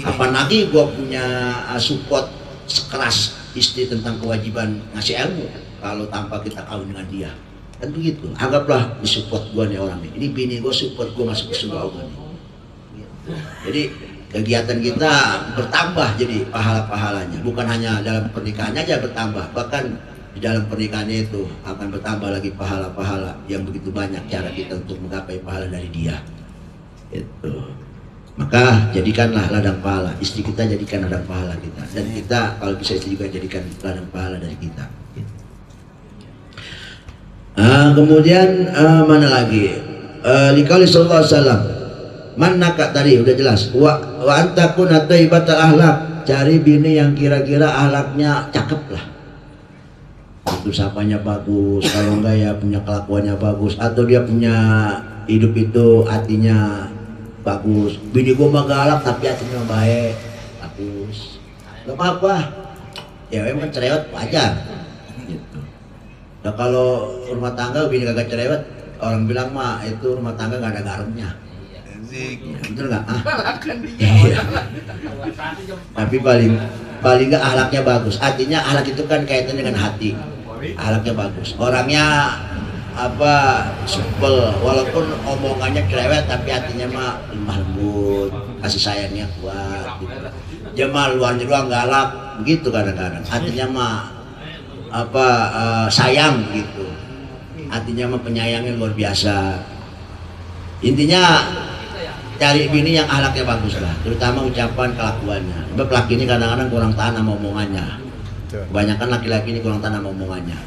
Apalagi gue punya support sekeras istri tentang kewajiban ngasih ilmu kalau tanpa kita kawin dengan dia. Kan begitu. Anggaplah disupport gue nih orang ini bini gue support gue masuk ke surga Allah nih. Jadi kegiatan kita bertambah, jadi pahala-pahalanya bukan hanya dalam pernikahannya aja bertambah, bahkan di dalam pernikahannya itu akan bertambah lagi pahala-pahala yang begitu banyak cara kita untuk menggapai pahala dari dia itu. Maka jadikanlah ladang pahala istri kita, jadikan ladang pahala kita, dan kita kalau bisa istri juga jadikan ladang pahala dari kita. Kemudian mana lagi? Liqauli sallallahu alaihi wasallam, manaka tadi udah jelas. Wa antakun thayyibatul akhlak, cari bini yang kira-kira akhlaknya cakep lah. Itu sapanya bagus, kalau enggak ya punya kelakuannya bagus, atau dia punya hidup itu hatinya bagus. Bini gua mah galak tapi hatinya baik, bagus. Gak apa-apa. Ya memang cerewet wajar. Gitu. Nah kalau rumah tangga bini kagak cerewet, orang bilang mah itu rumah tangga gak ada garamnya. Betul nggak? Iya. Tapi paling nggak akhlaknya bagus. Artinya akhlak itu kan kaitannya dengan hati. Akhlaknya bagus. Orangnya supel, walaupun omongannya cerewet tapi hatinya mah lemah lembut, kasih sayangnya kuat. Gitu. Dia mah luarnya doang galak, begitu kadang-kadang. Hatinya mah sayang gitu. Hatinya mah penyayangnya luar biasa. Intinya cari bini yang akhlaknya bagus lah, terutama ucapan kelakuannya. Sebab laki ini kadang-kadang kurang tahan sama omongannya. Kebanyakan laki-laki ini kurang tahan sama omongannya.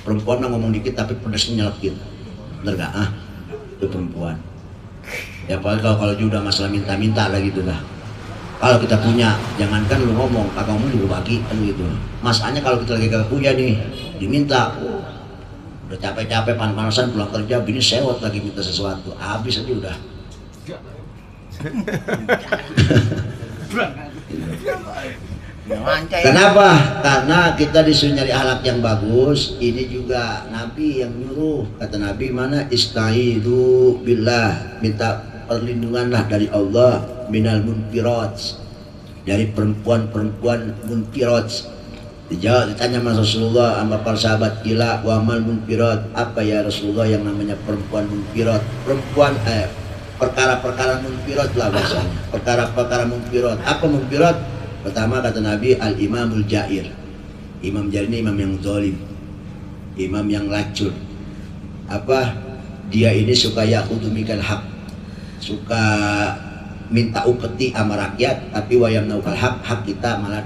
Perempuan mah ngomong dikit tapi pedesnya nyelekit. Bener gak? Itu perempuan. Ya apalagi kalau juga masalah minta-minta lah gitu lah. Kalau kita punya, jangankan lu ngomong, kagak ngomong juga bagi kan gitu. Masalahnya kalau kita lagi kagak punya nih, diminta, udah capek-capek panas-panasan pulang kerja, bini sewot lagi minta sesuatu, habis aja udah. Kenapa? Karena kita disuruh nyari akhlak yang bagus. Ini juga Nabi yang nyuruh. Kata Nabi, mana istaizu billah, minta perlindunganlah dari Allah minal munfirat, dari perempuan-perempuan munfirat. Ditanya sama Rasulullah sama para sahabat, gila wa mal munfirat, apa ya Rasulullah yang namanya perempuan munfirat? Perempuan perkara-perkara munfirat lah bahasanya. Perkara-perkara munfirat. Apa munfirat? Pertama kata Nabi, al-imamul jair. Imam jair ini imam yang zalim, imam yang lacur. Dia ini suka ya'udumikal haq, suka minta upeti sama rakyat, tapi wayam naukal hak kita malah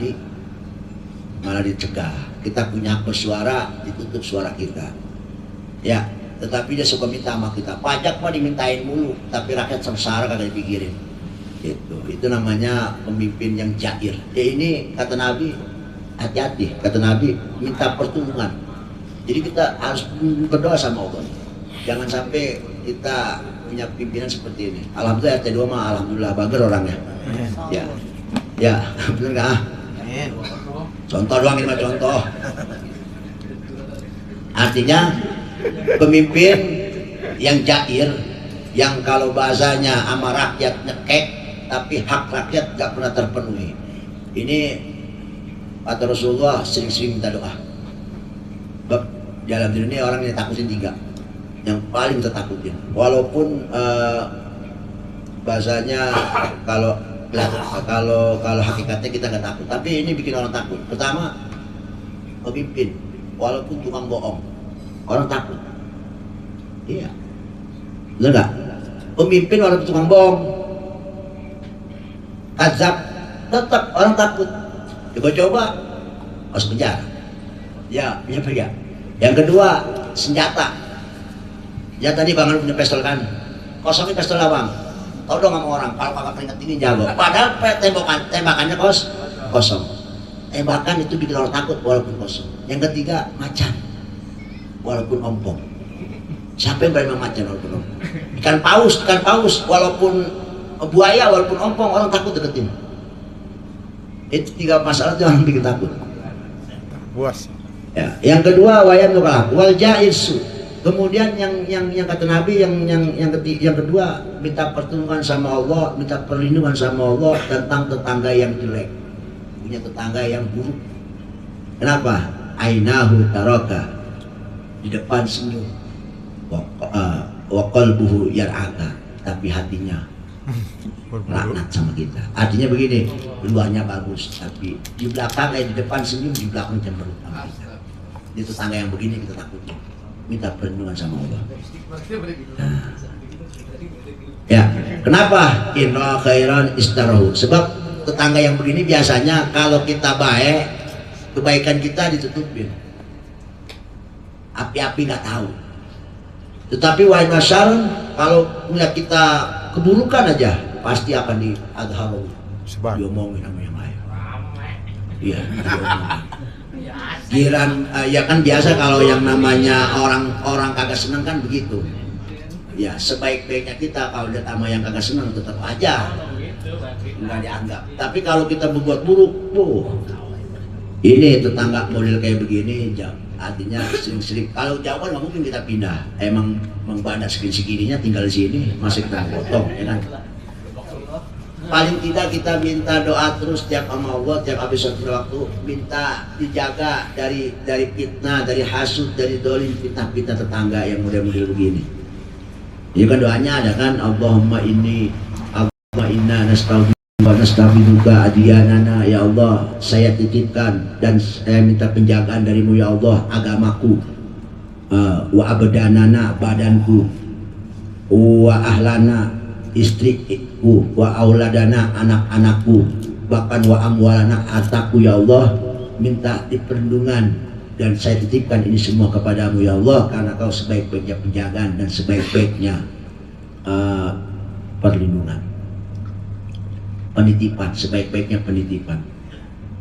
dicegah. Kita punya hak bersuara, ditutup suara kita. Ya, tetapi dia suka minta sama kita. Pajak mah dimintain mulu, tapi rakyat sengsara kagak dipikirin. Itu namanya pemimpin yang jair. Ya ini kata Nabi, hati-hati. Kata Nabi, minta pertolongan. Jadi kita harus berdoa sama Allah. Jangan sampai kita punya pimpinan seperti ini. Alhamdulillah RT 2 mah alhamdulillah bager orangnya. Ya, bener nggak? Contoh doang ini mah contoh. Artinya pemimpin yang jair, yang kalau bahasanya sama rakyat nyekek, tapi hak rakyat gak pernah terpenuhi. Ini kata Rasulullah sering-sering minta doa. Sebab dalam dunia orang yang takutin 3, yang paling tertakutin. Walaupun bahasanya kalau hakikatnya kita nggak takut, tapi ini bikin orang takut. Pertama, pemimpin, walaupun tukang bohong, orang takut. Iya, benar nggak? Pemimpin walaupun tukang bohong, kadzab, tetap orang takut. Coba-coba masuk penjara. Ya, punya. Yang kedua, senjata. Ya tadi Bang punya pistol kan, kosongin pistol Bang. Tahu dong sama orang, kalau kakak keringat ini jago. Padahal tembakannya kosong. Tembakan itu bikin orang takut walaupun kosong. Yang ketiga, macan, walaupun ompong. Siapa yang berani macan walaupun ompong? Ikan paus, walaupun buaya, walaupun ompong, orang takut deketin. Itu 3 masalah itu orang bikin takut. Buas. Ya. Yang kedua, wayan nukalah, wal jaisu. Kemudian yang kata Nabi yang kedua, minta pertolongan sama Allah, minta perlindungan sama Allah tentang tetangga yang jelek, punya tetangga yang buruk. Kenapa? Ainahu taraka, di depan senyum, wa qalbuhu yar'aka, tapi hatinya laknat sama kita. Artinya begini, luarnya bagus, tapi di belakang di depan senyum, di belakang cemberut sama kita. Di tetangga yang begini kita takutnya. Minta perlindungan sama Allah. Nah. Ya, kenapa? Inna khairan istarahu. Sebab tetangga yang begini biasanya kalau kita baik, kebaikan kita ditutupin. Api-api nggak tahu. Tetapi wa inna syarran, kalau melihat kita keburukan aja, pasti akan diadharu. Diomongin sama yang lain. Iya, diomongin. Giran, ya kan biasa kalau yang namanya orang kagak seneng kan begitu. Ya sebaik-baiknya kita kalau lihat sama yang kagak seneng tetap aja nggak dianggap. Tapi kalau kita berbuat buruk, ini tetangga model kayak begini, artinya sering-sering. Kalau jauh kan nggak mungkin kita pindah. Emang banyak segininya tinggal di sini, masih kita potong, ya kan? Paling tidak kita minta doa terus tiap sama Allah, tiap habis suatu waktu minta dijaga dari fitnah, dari hasud, dari dolim, fitnah tetangga yang model-model begini. Ya kan doanya ada kan, Allahumma inna nastaghfiruka adyanana, ya Allah saya titipkan dan saya minta penjagaan darimu ya Allah agamaku, wa abdanana badanku, wa ahlana istriku, wa auladana anak-anakku, bahkan wa amwalana hartaku ya Allah, minta perlindungan dan saya titipkan ini semua kepadamu ya Allah, karena kau sebaik-baiknya penjagaan dan sebaik-baiknya perlindungan, penitipan, sebaik-baiknya penitipan,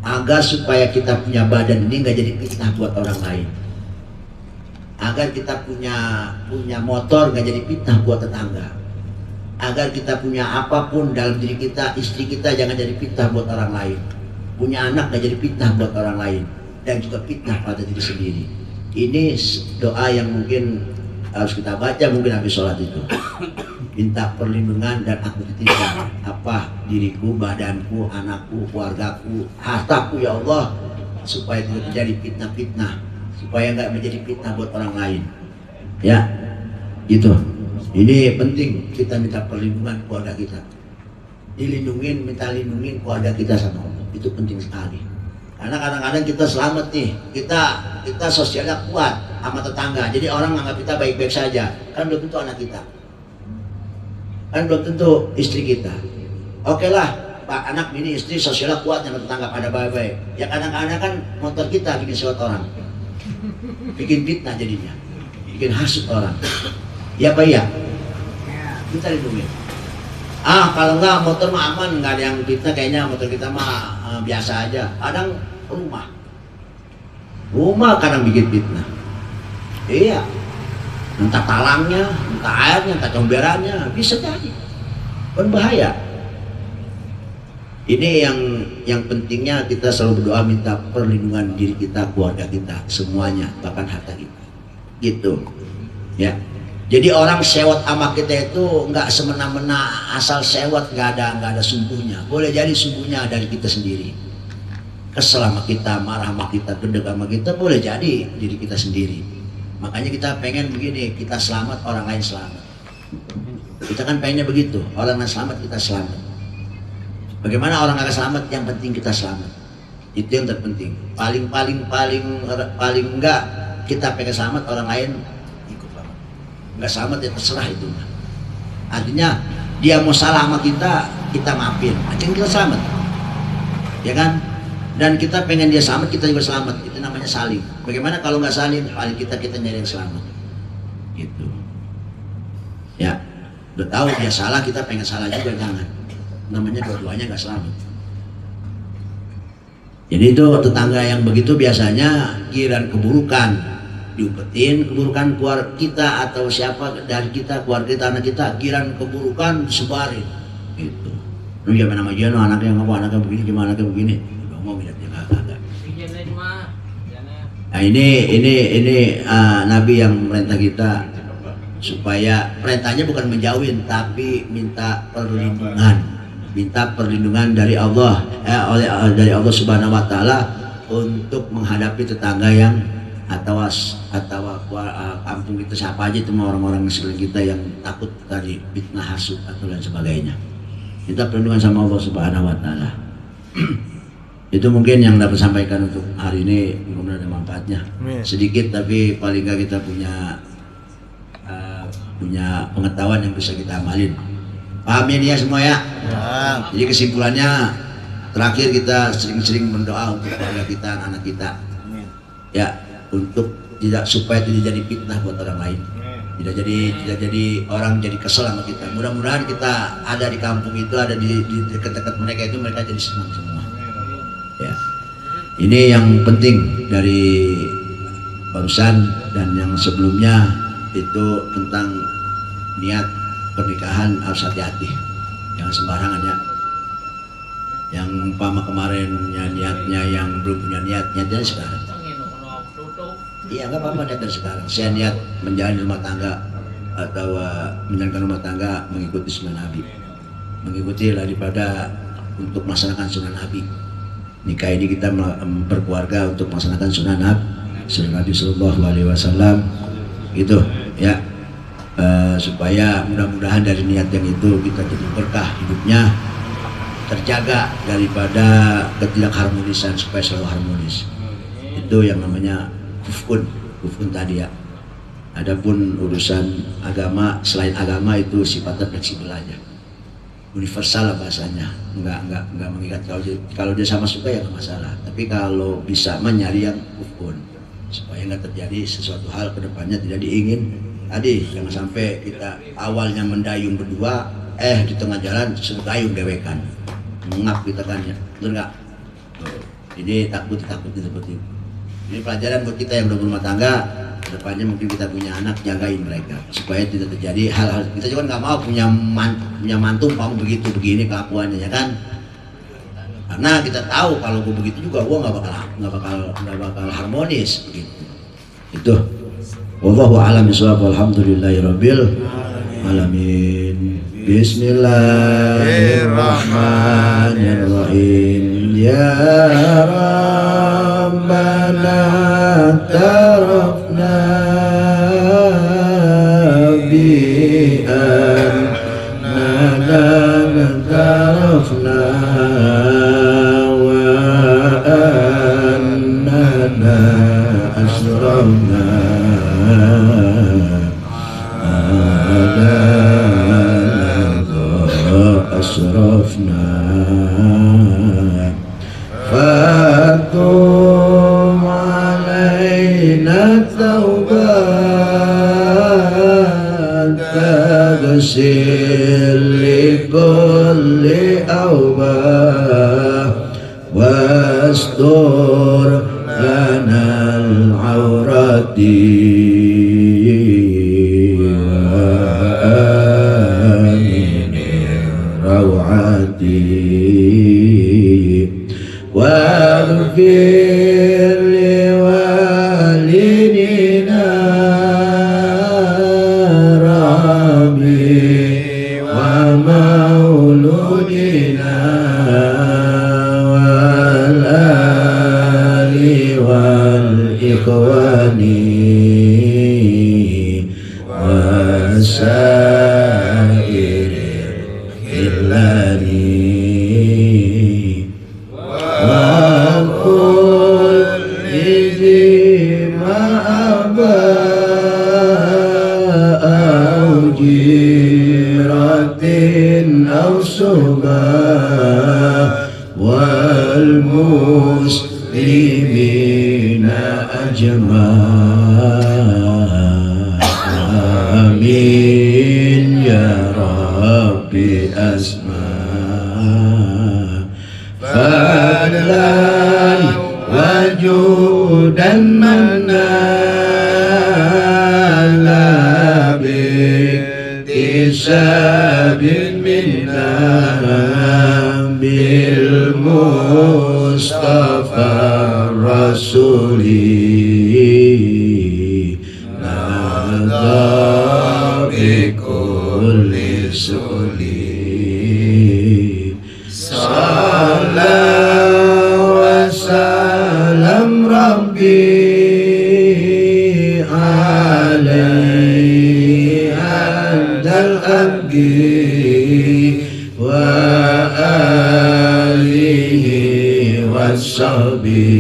agar supaya kita punya badan ini nggak jadi fitnah buat orang lain, agar kita punya motor nggak jadi fitnah buat tetangga, agar kita punya apapun dalam diri kita, istri kita jangan jadi fitnah buat orang lain, punya anak gak jadi fitnah buat orang lain, dan juga fitnah pada diri sendiri. Ini doa yang mungkin harus kita baca mungkin habis sholat itu. Minta perlindungan dan aku titipkan apa diriku, badanku, anakku, keluargaku, hartaku ya Allah, supaya tidak terjadi fitnah-fitnah, supaya nggak menjadi fitnah buat orang lain. Ya, gitu. Ini penting, kita minta perlindungan keluarga kita, minta lindungin keluarga kita sama Allah, itu penting sekali. Karena kadang-kadang kita selamat nih, kita sosialnya kuat sama tetangga, jadi orang menganggap kita baik-baik saja, kan belum tentu anak kita, kan belum tentu istri kita. Oke lah, Pak anak ini istri sosialnya kuat sama tetangga pada baik-baik, ya kadang-kadang kan motor kita bikin suatu orang, bikin fitnah jadinya, bikin hasut orang. Ya Pak ya, kita lindungi. Kalau enggak motor mah aman, nggak ada yang fitnah, kayaknya motor kita mah biasa aja. Kadang rumah kadang bikin fitnah. Iya, entah talangnya, entah airnya, entah comberannya, bisa jadi berbahaya. Ini yang pentingnya kita selalu berdoa minta perlindungan diri kita, keluarga kita, semuanya, bahkan harta kita. Gitu, ya. Jadi orang sewot sama kita itu nggak semena-mena asal sewot, nggak ada sumbuhnya. Boleh jadi sumbuhnya dari kita sendiri. Kesel sama kita, marah sama kita, gedeg sama kita, boleh jadi diri kita sendiri. Makanya kita pengen begini, kita selamat, orang lain selamat. Kita kan pengennya begitu, orang lain selamat, kita selamat. Bagaimana orang nggak selamat, yang penting kita selamat. Itu yang terpenting. Paling enggak kita pengen selamat, orang lain nggak selamat ya terserah itu. Artinya dia mau salah sama kita, kita maafin, akhirnya kita selamat, ya kan? Dan kita pengen dia selamat, kita juga selamat. Itu namanya saling. Bagaimana kalau nggak saling? Paling kita nyari yang selamat, gitu. Ya, udah tahu dia salah, kita pengen salah juga, jangan. Namanya dua-duanya nggak selamat. Jadi itu tetangga yang begitu biasanya giliran keburukan diumpetin, keburukan keluarga kita atau siapa dari kita, keluarga kita, anak kita, giliran keburukan disebarin gitu. Lu jangan nama dia, no, anaknya anaknya begini, gimana anaknya begini, mau lihatnya kagak. Nah ini Nabi yang merintah kita supaya perintahnya bukan menjauhin tapi minta perlindungan dari Allah, dari Allah Subhanahu Wa Taala untuk menghadapi tetangga yang atau kampung kita, siapa aja itu orang-orang sekeliling kita yang takut tadi fitnah, hasud atau lain sebagainya. Kita perlindungan sama Allah Subhanahu Wa Taala. Itu mungkin yang dapat sampaikan untuk hari ini, mudah-mudahan ada manfaatnya. Sedikit tapi paling nggak kita punya pengetahuan yang bisa kita amalin. Pahamin ya semua ya. Jadi kesimpulannya terakhir kita sering-sering berdoa untuk keluarga kita, anak kita. Ya, untuk supaya tidak jadi fitnah buat orang lain. Tidak jadi orang jadi kesel sama kita. Mudah-mudahan kita ada di kampung itu, ada di dekat-dekat mereka itu, mereka jadi senang semua. Ya. Ini yang penting dari barusan dan yang sebelumnya itu tentang niat pernikahan harus hati-hati, jangan sembarangan ya. Yang umpama kemarinnya niatnya yang belum punya niatnya sekarang. Iya nggak apa-apa niat dari sekarang. Saya niat menjalani rumah tangga atau menjalankan rumah tangga mengikuti sunnah Nabi, mengikuti daripada untuk melaksanakan sunnah Nabi. Nikah ini kita berkeluarga untuk melaksanakan sunnah Nabi Sallallahu Alaihi Wasallam, gitu ya. Supaya mudah-mudahan dari niat yang itu kita jadi berkah hidupnya, terjaga daripada ketidakharmonisan, supaya selalu harmonis. Itu yang namanya kufun tadi ya. Adapun urusan agama, selain agama itu sifatnya fleksibel aja, universal lah bahasanya, nggak mengikat. Kalau dia sama suka ya nggak masalah, tapi kalau bisa menyari yang kufun supaya nggak terjadi sesuatu hal kedepannya tidak diingin. Tadi jangan sampai kita awalnya mendayung berdua, di tengah jalan suruh dayung dewekan, mengap kita kan ya, betul nggak? Jadi takut seperti itu. Ini pelajaran buat kita yang udah berumah tangga, kedepannya mungkin kita punya anak, jagain mereka supaya tidak terjadi hal-hal. Kita juga nggak mau punya mantu kamu begitu begini kelakuannya ya kan? Karena kita tahu kalau gue begitu juga gue nggak bakal harmonis begitu. Itu. Wallahu a'lam bishawab. Alhamdulillahirabbil alamin. Bismillahirrahmanirrahim. Ya Rabbana tarafna bi annana tarafna wa annana asrafna asrafna fatum alaina taubat taghsil likulli awbah wastur lana al-awrati واغفر لوالدينا ربي ومولودنا والآل والإخوان وسائر الخلان Jira أو صبا والمسلمين أجمعين يا ربي أسمع فضلا وجودا منال باكتساب منا بالمصطفى الرسول نادى بكل سليم صلى وسلم ربي عليه عند الأنبياء وآله وصحبه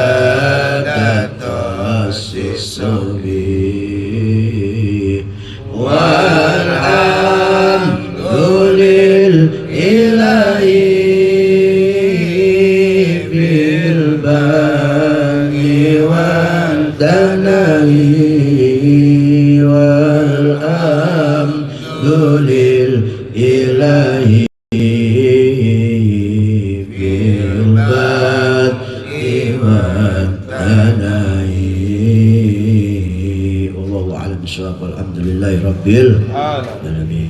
هداية الصبي والحمد لله في الباقي والدناء والحمد لله في الباقي والدناء. والله أعلم بالصواب والحمد لله رب العالمين.